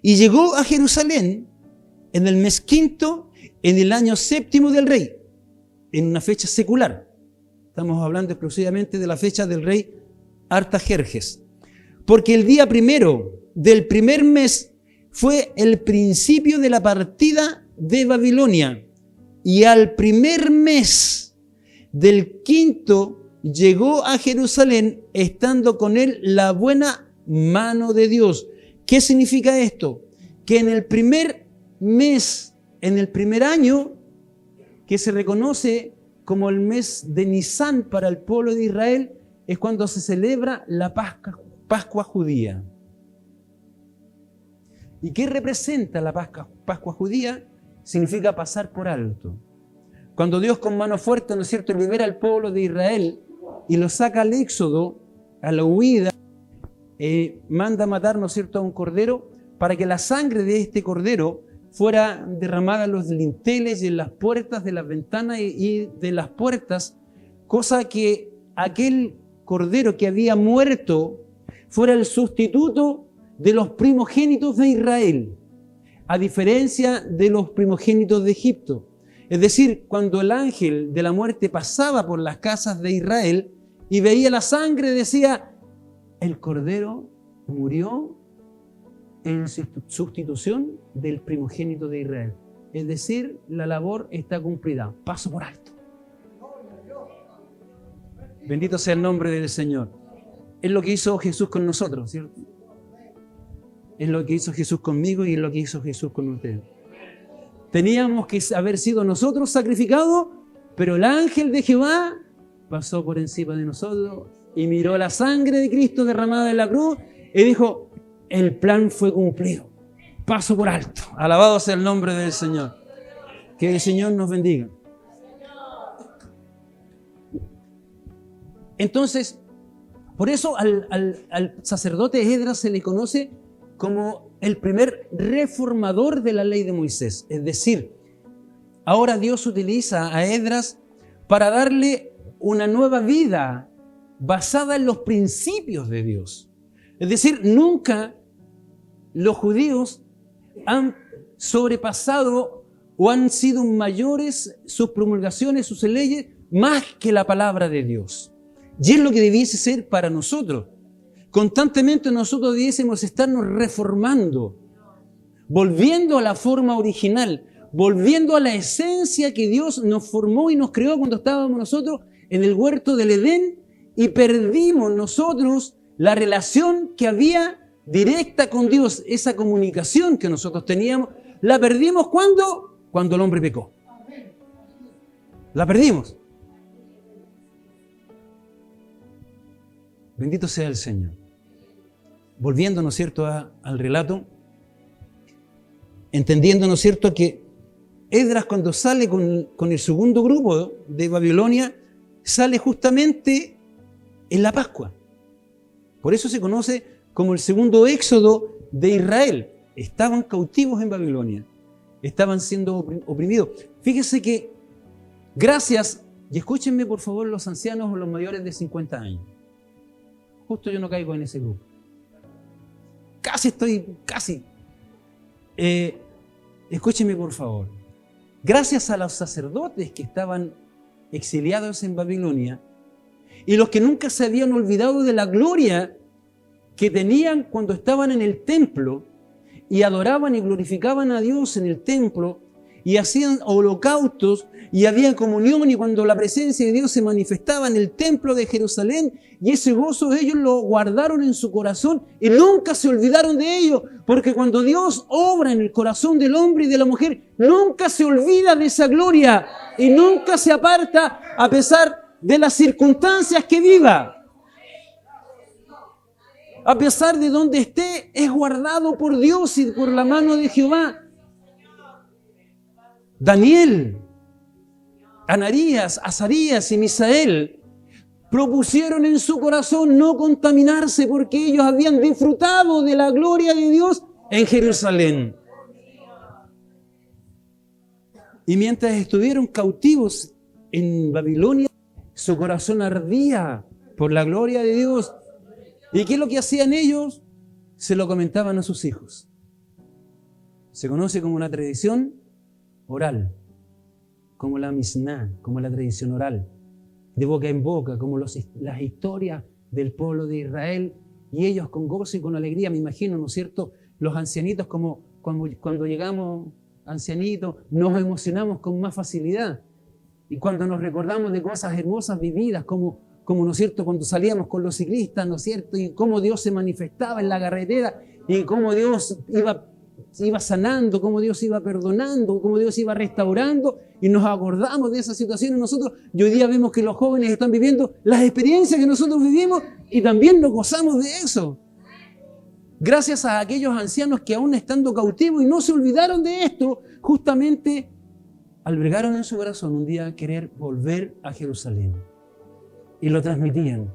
Y llegó a Jerusalén en el mes 5º, en el año 7º del rey, en una fecha secular. Estamos hablando exclusivamente de la fecha del rey Artajerjes. Porque el día 1 del primer mes fue el principio de la partida de Babilonia. Y al primer mes del 5º llegó a Jerusalén, estando con él la buena mano de Dios. ¿Qué significa esto? Que en el primer mes, en el primer año, que se reconoce como el mes de Nisán para el pueblo de Israel, es cuando se celebra la Pascua judía. ¿Y qué representa la Pascua judía? Significa pasar por alto. Cuando Dios con mano fuerte, ¿no es cierto?, libera al pueblo de Israel y lo saca al éxodo, a la huida, manda matar, ¿no es cierto?, a un cordero para que la sangre de este cordero fuera derramada en los dinteles y en las puertas de las ventanas y de las puertas, cosa que aquel cordero que había muerto fuera el sustituto de los primogénitos de Israel, a diferencia de los primogénitos de Egipto. Es decir, cuando el ángel de la muerte pasaba por las casas de Israel y veía la sangre, decía, el cordero murió en sustitución del primogénito de Israel. Es decir, la labor está cumplida. Paso por alto. Bendito sea el nombre del Señor. Es lo que hizo Jesús con nosotros, ¿cierto? Es lo que hizo Jesús conmigo y es lo que hizo Jesús con ustedes. Teníamos que haber sido nosotros sacrificados, pero el ángel de Jehová pasó por encima de nosotros y miró la sangre de Cristo derramada en la cruz y dijo, el plan fue cumplido. Paso por alto. Alabado sea el nombre del Señor. Que el Señor nos bendiga. Entonces, por eso al sacerdote Esdras se le conoce como el primer reformador de la ley de Moisés. Es decir, ahora Dios utiliza a Esdras para darle una nueva vida basada en los principios de Dios. Es decir, nunca los judíos han sobrepasado o han sido mayores sus promulgaciones, sus leyes, más que la palabra de Dios. Y es lo que debiese ser para nosotros. Constantemente nosotros debiésemos estarnos reformando, volviendo a la forma original, volviendo a la esencia que Dios nos formó y nos creó cuando estábamos nosotros en el huerto del Edén y perdimos nosotros la relación que había directa con Dios, esa comunicación que nosotros teníamos, la perdimos cuando el hombre pecó. La perdimos. Bendito sea el Señor. Volviendo, ¿no es cierto?, al relato, entendiendo, ¿no es cierto?, que Esdras cuando sale con el segundo grupo de Babilonia, sale justamente en la Pascua. Por eso se conoce como el segundo éxodo de Israel. Estaban cautivos en Babilonia, estaban siendo oprimidos. Fíjese que gracias, y escúchenme por favor los ancianos o los mayores de 50 años. Justo yo no caigo en ese grupo. Casi. Escúchenme por favor. Gracias a los sacerdotes que estaban exiliados en Babilonia y los que nunca se habían olvidado de la gloria que tenían cuando estaban en el templo y adoraban y glorificaban a Dios en el templo y hacían holocaustos y había comunión y cuando la presencia de Dios se manifestaba en el templo de Jerusalén y ese gozo ellos lo guardaron en su corazón y nunca se olvidaron de ello, porque cuando Dios obra en el corazón del hombre y de la mujer, nunca se olvida de esa gloria y nunca se aparta a pesar de las circunstancias que viva. A pesar de donde esté, es guardado por Dios y por la mano de Jehová. Daniel, Ananías, Azarías y Misael propusieron en su corazón no contaminarse porque ellos habían disfrutado de la gloria de Dios en Jerusalén. Y mientras estuvieron cautivos en Babilonia, su corazón ardía por la gloria de Dios. ¿Y qué es lo que hacían ellos? Se lo comentaban a sus hijos. Se conoce como una tradición oral, como la Misná, como la tradición oral, de boca en boca, como las historias del pueblo de Israel, y ellos con gozo y con alegría, me imagino, ¿no es cierto? Los ancianitos, como cuando llegamos ancianitos, nos emocionamos con más facilidad, y cuando nos recordamos de cosas hermosas vividas, como ¿no es cierto?, cuando salíamos con los ciclistas, ¿no es cierto?, y cómo Dios se manifestaba en la carretera, y cómo Dios iba sanando, cómo Dios iba perdonando, cómo Dios iba restaurando, y nos acordamos de esas situaciones nosotros, y hoy día vemos que los jóvenes están viviendo las experiencias que nosotros vivimos, y también nos gozamos de eso. Gracias a aquellos ancianos que aún estando cautivos y no se olvidaron de esto, justamente albergaron en su corazón un día querer volver a Jerusalén. Y lo transmitían.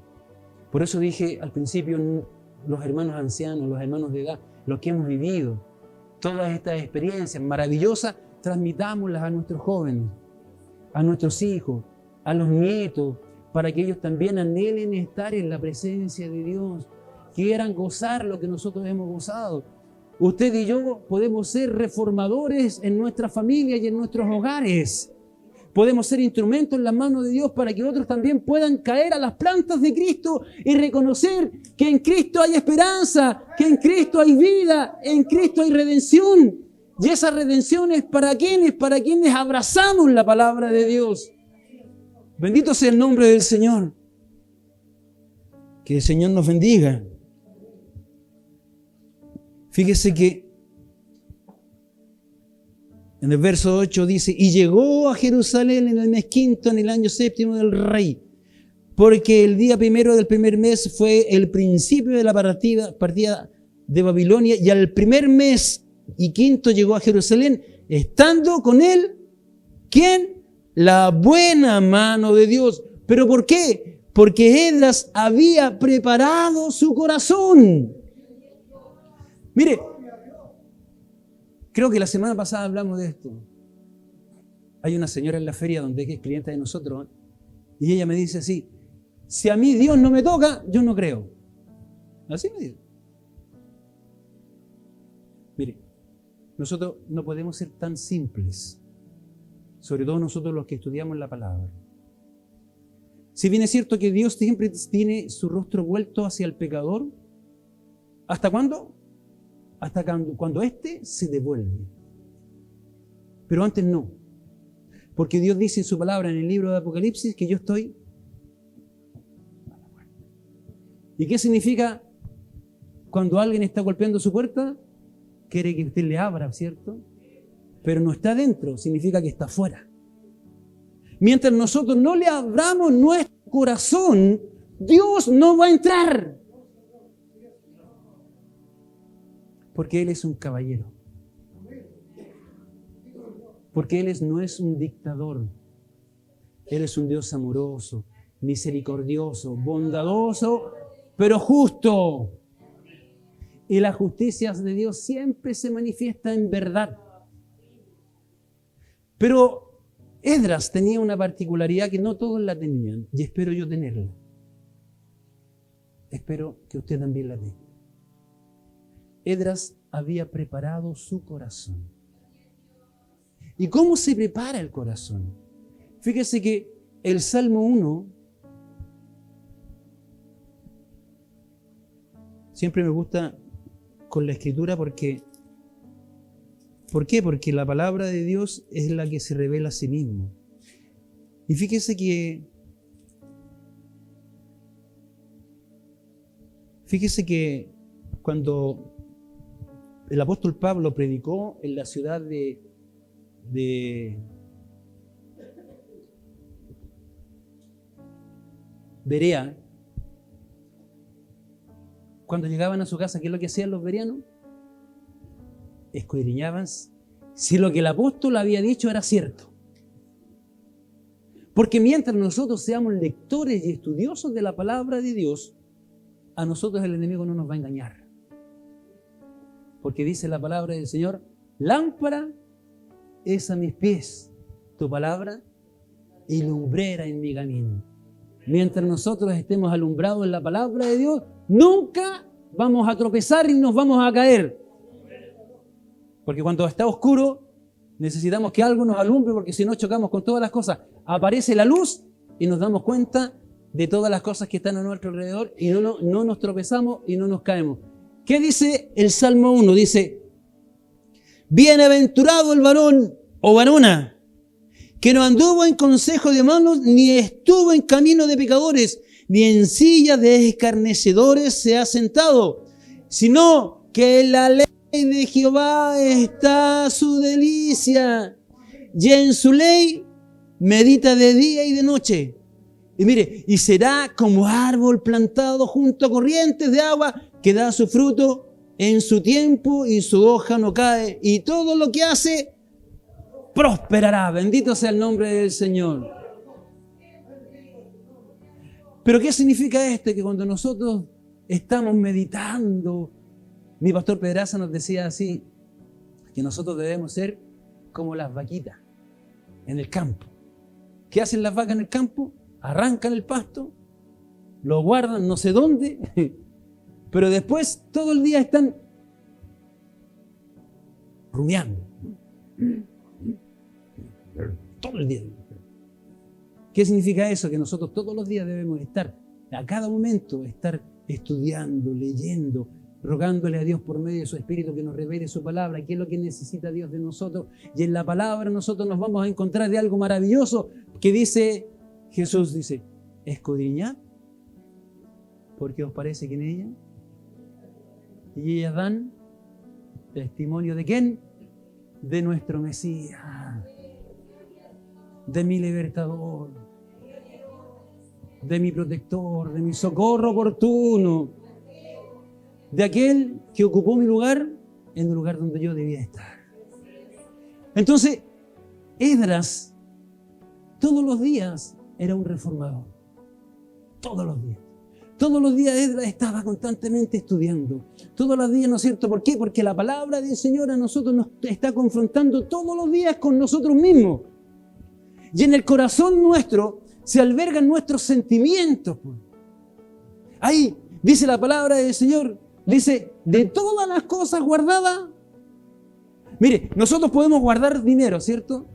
Por eso dije al principio, los hermanos ancianos, los hermanos de edad, lo que hemos vivido, todas estas experiencias maravillosas, transmitámoslas a nuestros jóvenes, a nuestros hijos, a los nietos, para que ellos también anhelen estar en la presencia de Dios, quieran gozar lo que nosotros hemos gozado. Usted y yo podemos ser reformadores en nuestra familia y en nuestros hogares. Podemos ser instrumentos en las manos de Dios para que otros también puedan caer a las plantas de Cristo y reconocer que en Cristo hay esperanza, que en Cristo hay vida, en Cristo hay redención. Y esa redención es para quienes abrazamos la palabra de Dios. Bendito sea el nombre del Señor. Que el Señor nos bendiga. Fíjese que en el verso 8 dice: y llegó a Jerusalén en el mes quinto, en el año séptimo del rey, porque el día primero del primer mes fue el principio de la partida de Babilonia, y al primer mes y quinto llegó a Jerusalén, estando con él, ¿quién? La buena mano de Dios. ¿Pero por qué? Porque Esdras había preparado su corazón. Mire, creo que la semana pasada hablamos de esto. Hay una señora en la feria donde es clienta de nosotros, y ella me dice así: si a mí Dios no me toca, yo no creo. Así me dice. Mire, nosotros no podemos ser tan simples, sobre todo nosotros los que estudiamos la palabra. Si bien es cierto que Dios siempre tiene su rostro vuelto hacia el pecador, ¿hasta cuándo? Hasta cuando éste se devuelve. Pero antes no. Porque Dios dice en su palabra en el libro de Apocalipsis que yo estoy. ¿Y qué significa cuando alguien está golpeando su puerta? Quiere que usted le abra, ¿cierto? Pero no está dentro, significa que está afuera. Mientras nosotros no le abramos nuestro corazón, Dios no va a entrar. Porque Él es un caballero. Porque Él no es un dictador. Él es un Dios amoroso, misericordioso, bondadoso, pero justo. Y la justicia de Dios siempre se manifiesta en verdad. Pero Esdras tenía una particularidad que no todos la tenían, y espero yo tenerla. Espero que usted también la tenga. Esdras había preparado su corazón. ¿Y cómo se prepara el corazón? Fíjese que el Salmo 1, siempre me gusta con la escritura porque, ¿por qué? Porque la palabra de Dios es la que se revela a sí mismo. Y fíjese que cuando el apóstol Pablo predicó en la ciudad de Berea, cuando llegaban a su casa, ¿qué es lo que hacían los bereanos? Escudriñaban si lo que el apóstol había dicho era cierto. Porque mientras nosotros seamos lectores y estudiosos de la palabra de Dios, a nosotros el enemigo no nos va a engañar. Porque dice la palabra del Señor: lámpara es a mis pies tu palabra y lumbrera en mi camino. Mientras nosotros estemos alumbrados en la palabra de Dios, nunca vamos a tropezar y nos vamos a caer. Porque cuando está oscuro, necesitamos que algo nos alumbre, porque si no chocamos con todas las cosas. Aparece la luz y nos damos cuenta de todas las cosas que están a nuestro alrededor y no nos tropezamos y no nos caemos. ¿Qué dice el Salmo 1? Dice: bienaventurado el varón o varona que no anduvo en consejo de malos, ni estuvo en camino de pecadores, ni en silla de escarnecedores se ha sentado, sino que en la ley de Jehová está su delicia, y en su ley medita de día y de noche. Y mire, y será como árbol plantado junto a corrientes de agua, que da su fruto en su tiempo y su hoja no cae, y todo lo que hace prosperará. Bendito sea el nombre del Señor. Pero ¿qué significa esto? Que cuando nosotros estamos meditando, mi pastor Pedraza nos decía así: que nosotros debemos ser como las vaquitas en el campo. ¿Qué hacen las vacas en el campo? Arrancan el pasto, lo guardan no sé dónde, pero después todo el día están rumiando. Todo el día. ¿Qué significa eso? Que nosotros todos los días debemos estar, a cada momento, estar estudiando, leyendo, rogándole a Dios por medio de su Espíritu que nos revele su palabra, qué es lo que necesita Dios de nosotros. Y en la palabra nosotros nos vamos a encontrar de algo maravilloso que dice, Jesús dice, escudriñad, porque os parece que en ella, y ellas dan testimonio de ¿quién? De nuestro Mesías, de mi libertador, de mi protector, de mi socorro oportuno, de aquel que ocupó mi lugar en el lugar donde yo debía estar. Entonces, Esdras todos los días era un reformador. Todos los días. Todos los días Esdras estaba constantemente estudiando. Todos los días, ¿no es cierto? ¿Por qué? Porque la palabra del Señor a nosotros nos está confrontando todos los días con nosotros mismos. Y en el corazón nuestro se albergan nuestros sentimientos. Ahí dice la palabra del Señor, dice, de todas las cosas guardadas. Mire, nosotros podemos guardar dinero, ¿cierto?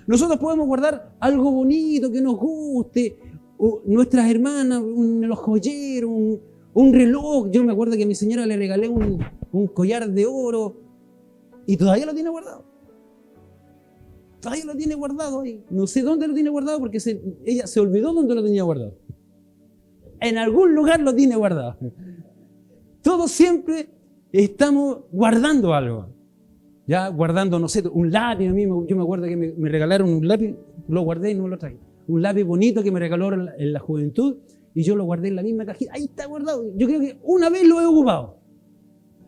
Nosotros podemos guardar algo bonito que nos guste, nuestras hermanas, los joyeros, un reloj. Yo me acuerdo que a mi señora le regalé un collar de oro y todavía lo tiene guardado. Todavía lo tiene guardado ahí. No sé dónde lo tiene guardado porque ella se olvidó dónde lo tenía guardado. En algún lugar lo tiene guardado. Todos siempre estamos guardando algo. Ya guardando, no sé, un lápiz. A mí yo me acuerdo que me regalaron un lápiz, lo guardé y no me lo traje. Un lápiz bonito que me regaló en la juventud y yo lo guardé en la misma cajita. Ahí está guardado. Yo creo que una vez lo he ocupado.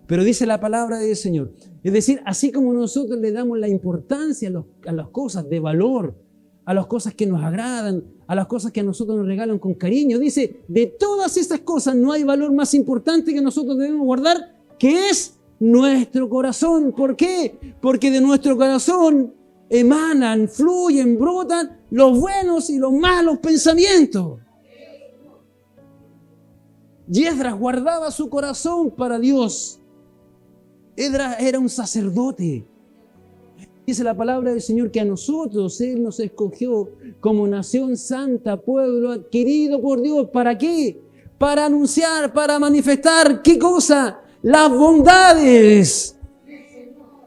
Pero dice la palabra del Señor. Es decir, así como nosotros le damos la importancia a las cosas de valor, a las cosas que nos agradan, a las cosas que a nosotros nos regalan con cariño, dice, de todas esas cosas no hay valor más importante que nosotros debemos guardar, que es nuestro corazón. ¿Por qué? Porque de nuestro corazón emanan, fluyen, brotan los buenos y los malos pensamientos. Y Esdras guardaba su corazón para Dios. Esdras era un sacerdote. Dice la palabra del Señor que a nosotros Él nos escogió como nación santa, pueblo adquirido por Dios. ¿Para qué? Para anunciar, para manifestar, ¿qué cosa? Las bondades,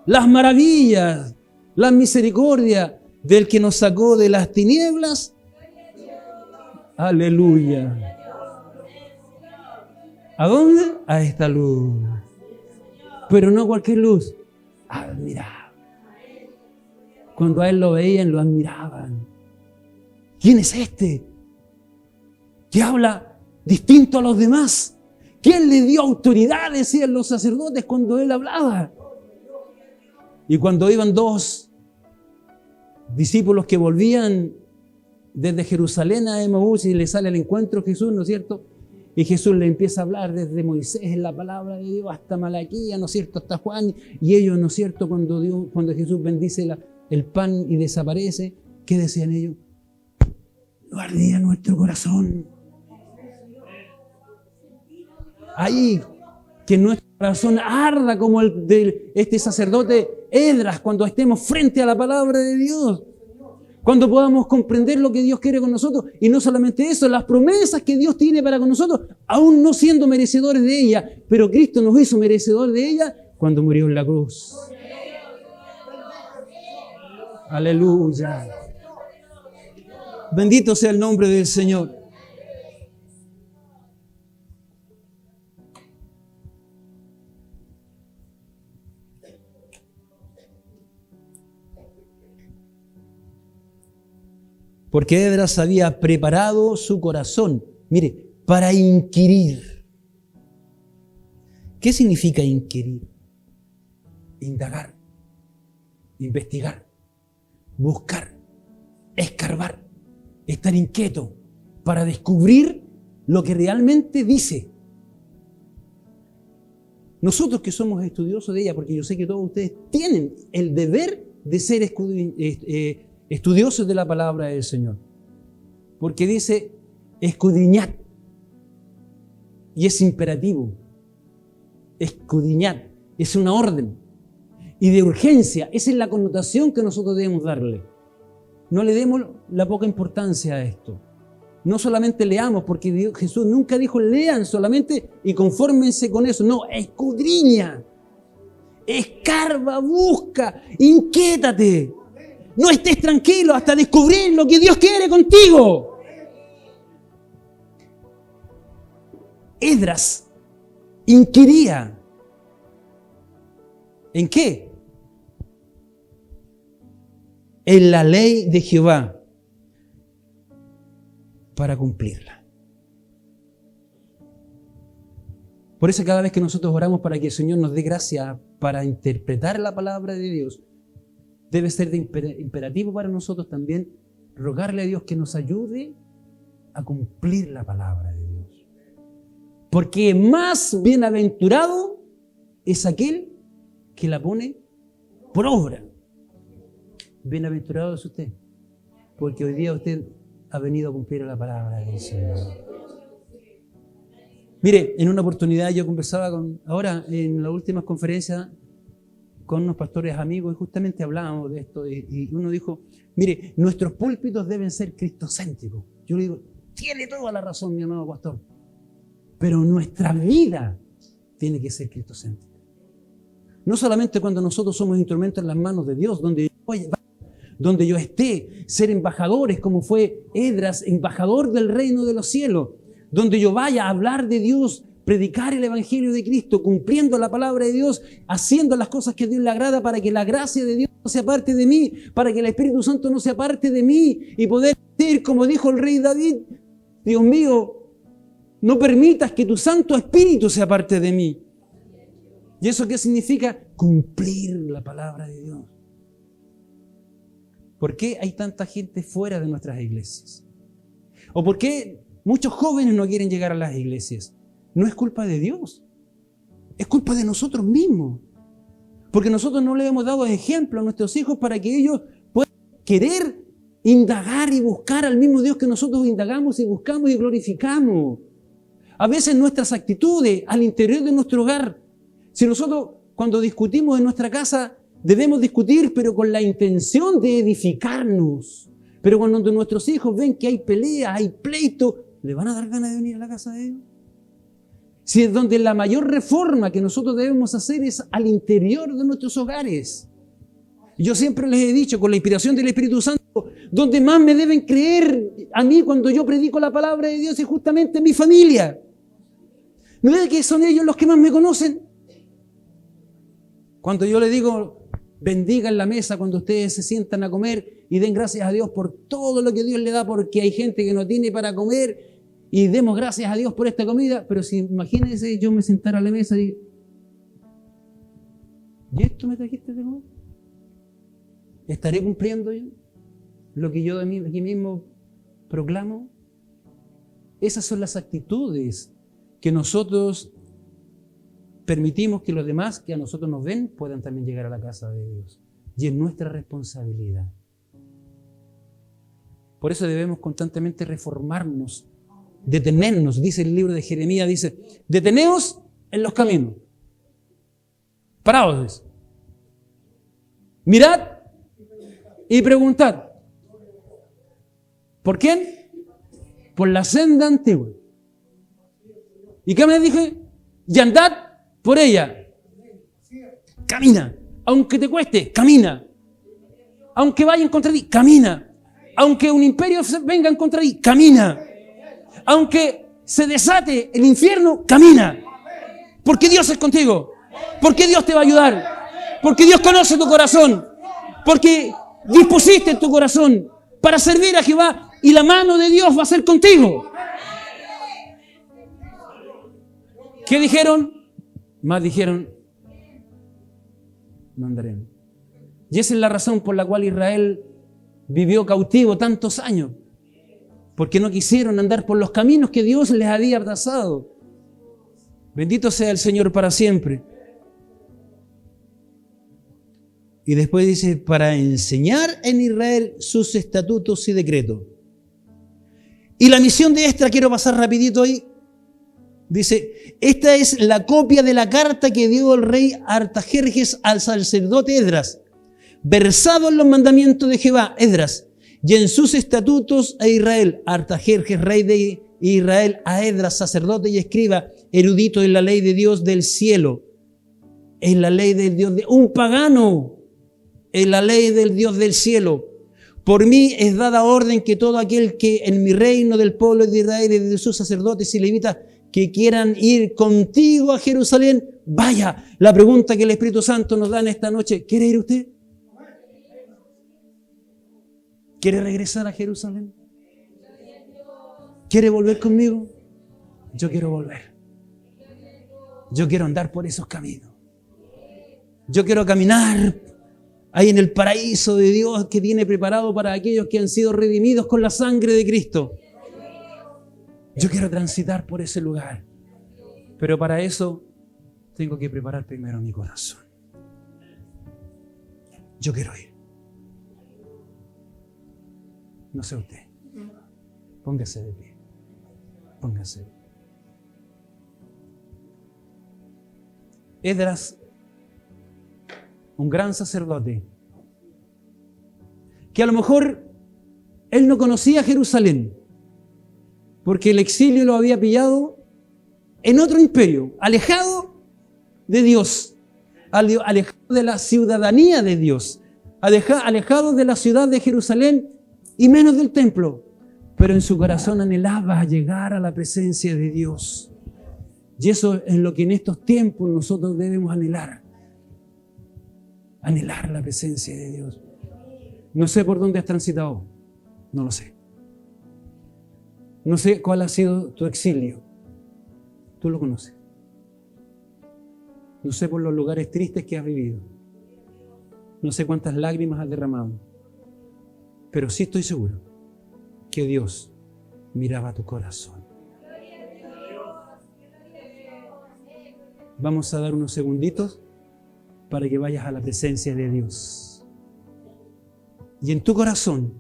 las maravillas, la misericordia del que nos sacó de las tinieblas. Aleluya. ¿A dónde? A esta luz. Pero no cualquier luz. Admirable. Cuando a él lo veían, lo admiraban. ¿Quién es este? Que habla distinto a los demás. ¿Quién le dio autoridad? Decían los sacerdotes cuando él hablaba. Y cuando iban dos discípulos que volvían desde Jerusalén a Emaús y le sale al encuentro Jesús, ¿no es cierto? Y Jesús le empieza a hablar desde Moisés en la palabra de Dios hasta Malaquías, ¿no es cierto? Hasta Juan. Y ellos, ¿no es cierto? Cuando Jesús bendice el pan y desaparece, ¿qué decían ellos? No ardía nuestro corazón. Ahí, que nuestro corazón arda como el de este sacerdote Esdras cuando estemos frente a la palabra de Dios. Cuando podamos comprender lo que Dios quiere con nosotros. Y no solamente eso, las promesas que Dios tiene para con nosotros, aún no siendo merecedores de ella. Pero Cristo nos hizo merecedor de ella cuando murió en la cruz. Aleluya. Bendito sea el nombre del Señor. Porque Esdras había preparado su corazón, mire, para inquirir. ¿Qué significa inquirir? Indagar, investigar, buscar, escarbar, estar inquieto para descubrir lo que realmente dice. Nosotros que somos estudiosos de ella, porque yo sé que todos ustedes tienen el deber de ser estudiosos de la palabra del Señor. Porque dice, escudriñad. Y es imperativo. Escudriñad. Es una orden. Y de urgencia. Esa es la connotación que nosotros debemos darle. No le demos la poca importancia a esto. No solamente leamos, porque Jesús nunca dijo lean solamente y confórmense con eso. No, escudriña. Escarba, busca, inquiétate. No estés tranquilo hasta descubrir lo que Dios quiere contigo. Esdras inquiría. ¿En qué? En la ley de Jehová, para cumplirla. Por eso cada vez que nosotros oramos para que el Señor nos dé gracia para interpretar la palabra de Dios, debe ser de imperativo para nosotros también rogarle a Dios que nos ayude a cumplir la palabra de Dios. Porque más bienaventurado es aquel que la pone por obra. Bienaventurado es usted, porque hoy día usted ha venido a cumplir la palabra del Señor. Mire, en una oportunidad yo conversaba ahora en las últimas conferencias con unos pastores amigos y justamente hablábamos de esto y uno dijo, mire, nuestros púlpitos deben ser cristocéntricos. Yo le digo, tiene toda la razón, mi amado pastor, pero nuestra vida tiene que ser cristocéntrica. No solamente cuando nosotros somos instrumentos en las manos de Dios, donde yo esté, ser embajadores como fue Esdras, embajador del reino de los cielos, donde yo vaya a hablar de Dios, predicar el evangelio de Cristo, cumpliendo la palabra de Dios, haciendo las cosas que a Dios le agrada para que la gracia de Dios no sea parte de mí, para que el Espíritu Santo no sea parte de mí y poder decir, como dijo el rey David, Dios mío, no permitas que tu Santo Espíritu sea parte de mí. ¿Y eso qué significa? Cumplir la palabra de Dios. ¿Por qué hay tanta gente fuera de nuestras iglesias? ¿O por qué muchos jóvenes no quieren llegar a las iglesias? No es culpa de Dios, es culpa de nosotros mismos. Porque nosotros no le hemos dado ejemplo a nuestros hijos para que ellos puedan querer indagar y buscar al mismo Dios que nosotros indagamos y buscamos y glorificamos. A veces nuestras actitudes al interior de nuestro hogar, si nosotros cuando discutimos en nuestra casa debemos discutir pero con la intención de edificarnos. Pero cuando nuestros hijos ven que hay pelea, hay pleito, ¿le van a dar ganas de venir a la casa de Dios? Si es donde la mayor reforma que nosotros debemos hacer es al interior de nuestros hogares. Yo siempre les he dicho, con la inspiración del Espíritu Santo, donde más me deben creer a mí cuando yo predico la palabra de Dios es justamente mi familia. ¿No es que son ellos los que más me conocen? Cuando yo les digo, bendigan la mesa cuando ustedes se sientan a comer y den gracias a Dios por todo lo que Dios le da, porque hay gente que no tiene para comer, y demos gracias a Dios por esta comida. Pero si imagínense yo me sentara a la mesa y ¿y esto me trajiste de comer? ¿Estaré cumpliendo yo lo que yo de mí aquí mismo proclamo? Esas son las actitudes que nosotros permitimos que los demás que a nosotros nos ven puedan también llegar a la casa de Dios. Y es nuestra responsabilidad. Por eso debemos constantemente reformarnos, detenernos. Dice el libro de Jeremías, dice, deteneos en los caminos. Paraos. Mirad y preguntad. ¿Por quién? Por la senda antigua. ¿Y qué me dije? Y andad por ella. Camina. Aunque te cueste, camina. Aunque vayan contra ti, camina. Aunque un imperio venga contra ti, camina. Aunque se desate el infierno, camina. Porque Dios es contigo. Porque Dios te va a ayudar. Porque Dios conoce tu corazón. Porque dispusiste tu corazón para servir a Jehová y la mano de Dios va a ser contigo. ¿Qué dijeron? Más dijeron, no andaremos. Y esa es la razón por la cual Israel vivió cautivo tantos años. Porque no quisieron andar por los caminos que Dios les había trazado. Bendito sea el Señor para siempre. Y después dice, para enseñar en Israel sus estatutos y decretos. Y la misión de Esdras, quiero pasar rapidito ahí. Dice, esta es la copia de la carta que dio el rey Artajerjes al sacerdote Esdras, versado en los mandamientos de Jehová, Esdras, y en sus estatutos a Israel. Artajerjes, rey de Israel, a Esdras, sacerdote y escriba, erudito en la ley de Dios del cielo, en la ley del Dios de un pagano, en la ley del Dios del cielo. Por mí es dada orden que todo aquel que en mi reino del pueblo de Israel y de sus sacerdotes y levitas que quieran ir contigo a Jerusalén, vaya. La pregunta que el Espíritu Santo nos da en esta noche, ¿quiere ir usted? ¿Quiere regresar a Jerusalén? ¿Quiere volver conmigo? Yo quiero volver. Yo quiero andar por esos caminos. Yo quiero caminar ahí en el paraíso de Dios que tiene preparado para aquellos que han sido redimidos con la sangre de Cristo. Yo quiero transitar por ese lugar. Pero para eso tengo que preparar primero mi corazón. Yo quiero ir. No sé usted. Póngase de pie. Póngase. Esdras, un gran sacerdote, que a lo mejor él no conocía Jerusalén, porque el exilio lo había pillado en otro imperio, alejado de Dios, alejado de la ciudadanía de Dios, alejado de la ciudad de Jerusalén y menos del templo, pero en su corazón anhelaba llegar a la presencia de Dios. Y eso es lo que en estos tiempos nosotros debemos anhelar. Anhelar la presencia de Dios. No sé por dónde has transitado. No lo sé. No sé cuál ha sido tu exilio. Tú lo conoces. No sé por los lugares tristes que has vivido. No sé cuántas lágrimas has derramado. Pero sí estoy seguro que Dios miraba tu corazón. Vamos a dar unos segunditos para que vayas a la presencia de Dios. Y en tu corazón,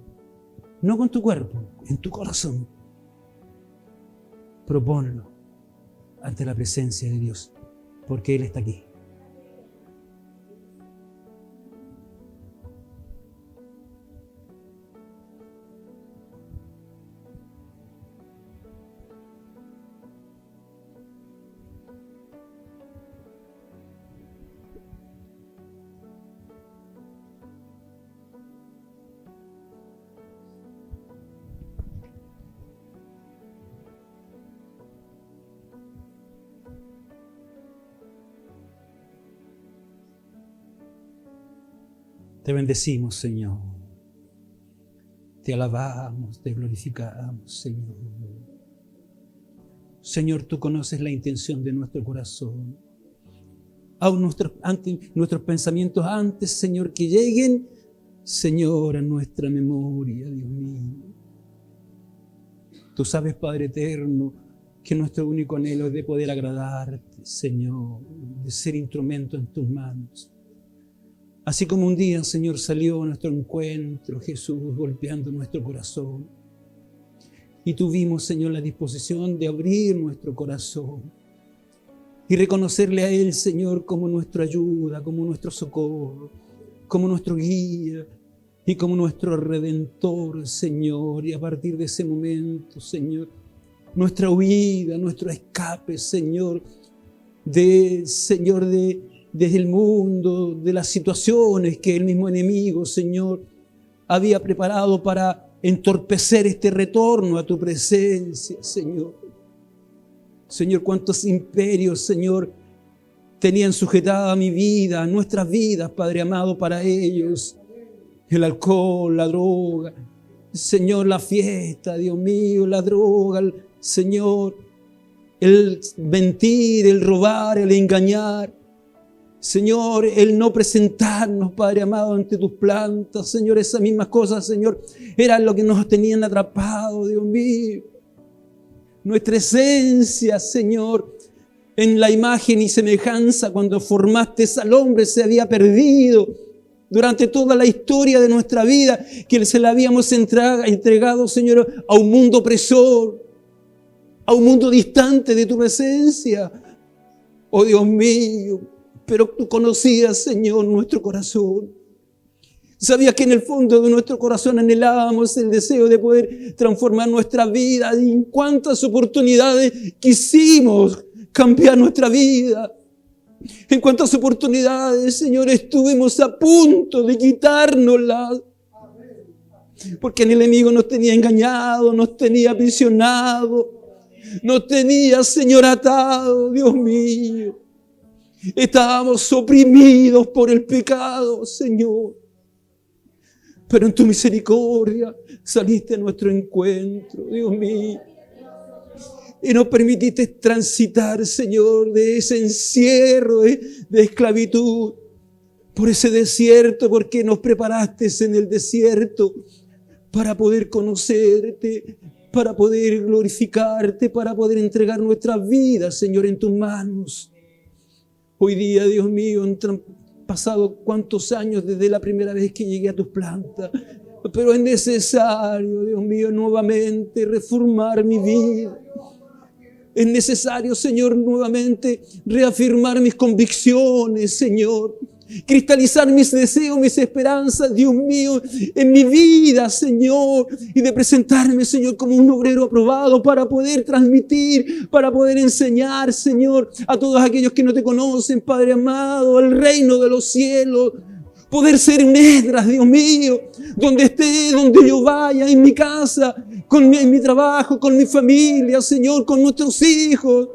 no con tu cuerpo, en tu corazón, proponlo ante la presencia de Dios, porque Él está aquí. Te bendecimos, Señor. Te alabamos, te glorificamos, Señor. Señor, tú conoces la intención de nuestro corazón. Aún nuestros pensamientos antes, Señor, que lleguen, Señor, a nuestra memoria, Dios mío. Tú sabes, Padre eterno, que nuestro único anhelo es de poder agradarte, Señor, de ser instrumento en tus manos. Así como un día, Señor, salió a nuestro encuentro Jesús golpeando nuestro corazón. Y tuvimos, Señor, la disposición de abrir nuestro corazón y reconocerle a Él, Señor, como nuestra ayuda, como nuestro socorro, como nuestro guía y como nuestro Redentor, Señor. Y a partir de ese momento, Señor, nuestra huida, nuestro escape, Señor, desde el mundo, de las situaciones que el mismo enemigo, Señor, había preparado para entorpecer este retorno a tu presencia, Señor. Señor, cuántos imperios, Señor, tenían sujetada mi vida, nuestras vidas, Padre amado, para ellos. El alcohol, la droga, Señor, la fiesta, Dios mío, la droga, Señor, el mentir, el robar, el engañar. Señor, el no presentarnos, Padre amado, ante tus plantas, Señor, esas mismas cosas, Señor, eran lo que nos tenían atrapados, Dios mío. Nuestra esencia, Señor, en la imagen y semejanza, cuando formaste al hombre, se había perdido. durante toda la historia de nuestra vida, que se la habíamos entregado, Señor, a un mundo opresor, a un mundo distante de tu presencia. Oh Dios mío, pero tú conocías, Señor, nuestro corazón. Sabías que en el fondo de nuestro corazón anhelábamos el deseo de poder transformar nuestra vida. Y en cuántas oportunidades quisimos cambiar nuestra vida. En cuántas oportunidades, Señor, estuvimos a punto de quitárnosla. Porque el enemigo nos tenía engañado, nos tenía aprisionado, nos tenía, Señor, atado, Dios mío. Estábamos oprimidos por el pecado, Señor. Pero en tu misericordia saliste a nuestro encuentro, Dios mío. Y nos permitiste transitar, Señor, de ese encierro de esclavitud, por ese desierto, porque nos preparaste en el desierto para poder conocerte, para poder glorificarte, para poder entregar nuestras vidas, Señor, en tus manos. Hoy día, Dios mío, pasado cuántos años desde la primera vez que llegué a tus plantas, pero es necesario, Dios mío, nuevamente reformar mi vida. Es necesario, Señor, nuevamente reafirmar mis convicciones, Señor. Cristalizar mis deseos, mis esperanzas, Dios mío, en mi vida, Señor. Y de presentarme, Señor, como un obrero aprobado para poder transmitir, para poder enseñar, Señor, a todos aquellos que no te conocen, Padre amado, el reino de los cielos. Poder ser un Esdras, Dios mío, donde esté, donde yo vaya, en mi casa, en mi trabajo, con mi familia, Señor, con nuestros hijos,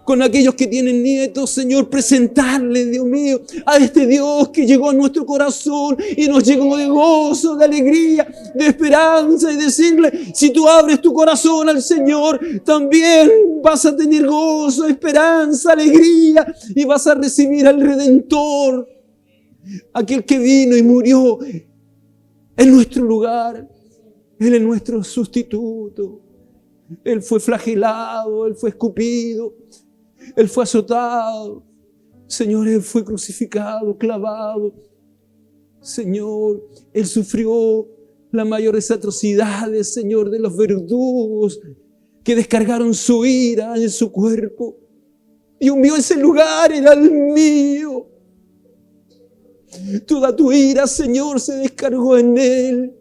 con aquellos que tienen nietos, Señor, presentarles, Dios mío, a este Dios que llegó a nuestro corazón y nos llegó de gozo, de alegría, de esperanza, y decirle, si tú abres tu corazón al Señor, también vas a tener gozo, esperanza, alegría, y vas a recibir al Redentor, aquel que vino y murió en nuestro lugar. Él es nuestro sustituto. Él fue flagelado, Él fue escupido, Él fue azotado. Señor, Él fue crucificado, clavado. Señor, Él sufrió las mayores atrocidades, Señor, de los verdugos que descargaron su ira en su cuerpo. Dios mío, ese lugar era el mío. Toda tu ira, Señor, se descargó en Él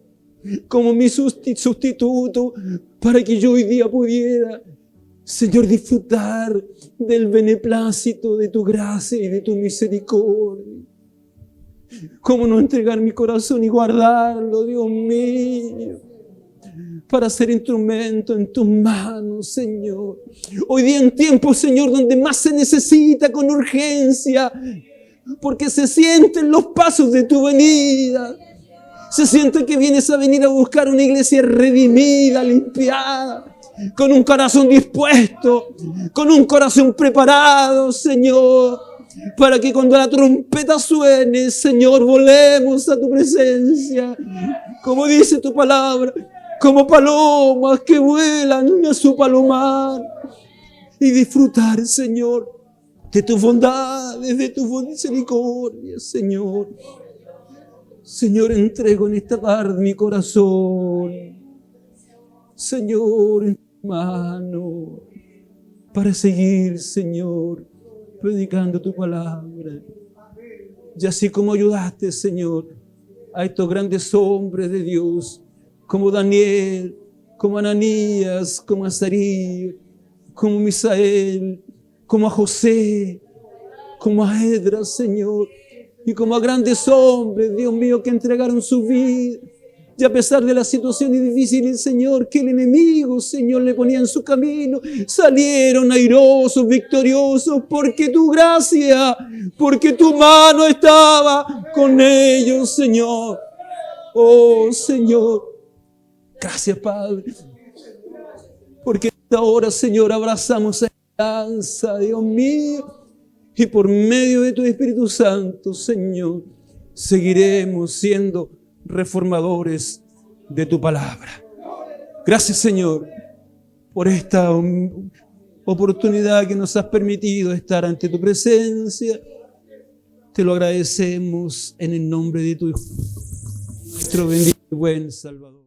como mi sustituto para que yo hoy día pudiera, Señor, disfrutar del beneplácito de tu gracia y de tu misericordia. ¿Cómo no entregar mi corazón y guardarlo, Dios mío, para ser instrumento en tus manos, Señor? Hoy día en tiempos, Señor, donde más se necesita con urgencia, porque se sienten los pasos de tu venida. Se siente que vienes a venir a buscar una iglesia redimida, limpiada, con un corazón dispuesto, con un corazón preparado, Señor, para que cuando la trompeta suene, Señor, volemos a tu presencia, como dice tu palabra, como palomas que vuelan a su palomar, y disfrutar, Señor, de tus bondades, de tu misericordia, Señor. Señor, entrego en esta tarde mi corazón, Señor, en tu mano, para seguir, Señor, predicando tu palabra. Y así como ayudaste, Señor, a estos grandes hombres de Dios, como Daniel, como Ananías, como Azarías, como Misael, como a José, como a Esdras, Señor, y como a grandes hombres, Dios mío, que entregaron su vida, y a pesar de las situaciones difíciles, Señor, que el enemigo, Señor, le ponía en su camino, salieron airosos, victoriosos, porque tu gracia, porque tu mano estaba con ellos, Señor. Oh, Señor, gracias, Padre, porque en esta hora, Señor, abrazamos a esperanza, Dios mío, y por medio de tu Espíritu Santo, Señor, seguiremos siendo reformadores de tu palabra. Gracias, Señor, por esta oportunidad que nos has permitido estar ante tu presencia. Te lo agradecemos en el nombre de tu Hijo, nuestro bendito y buen Salvador.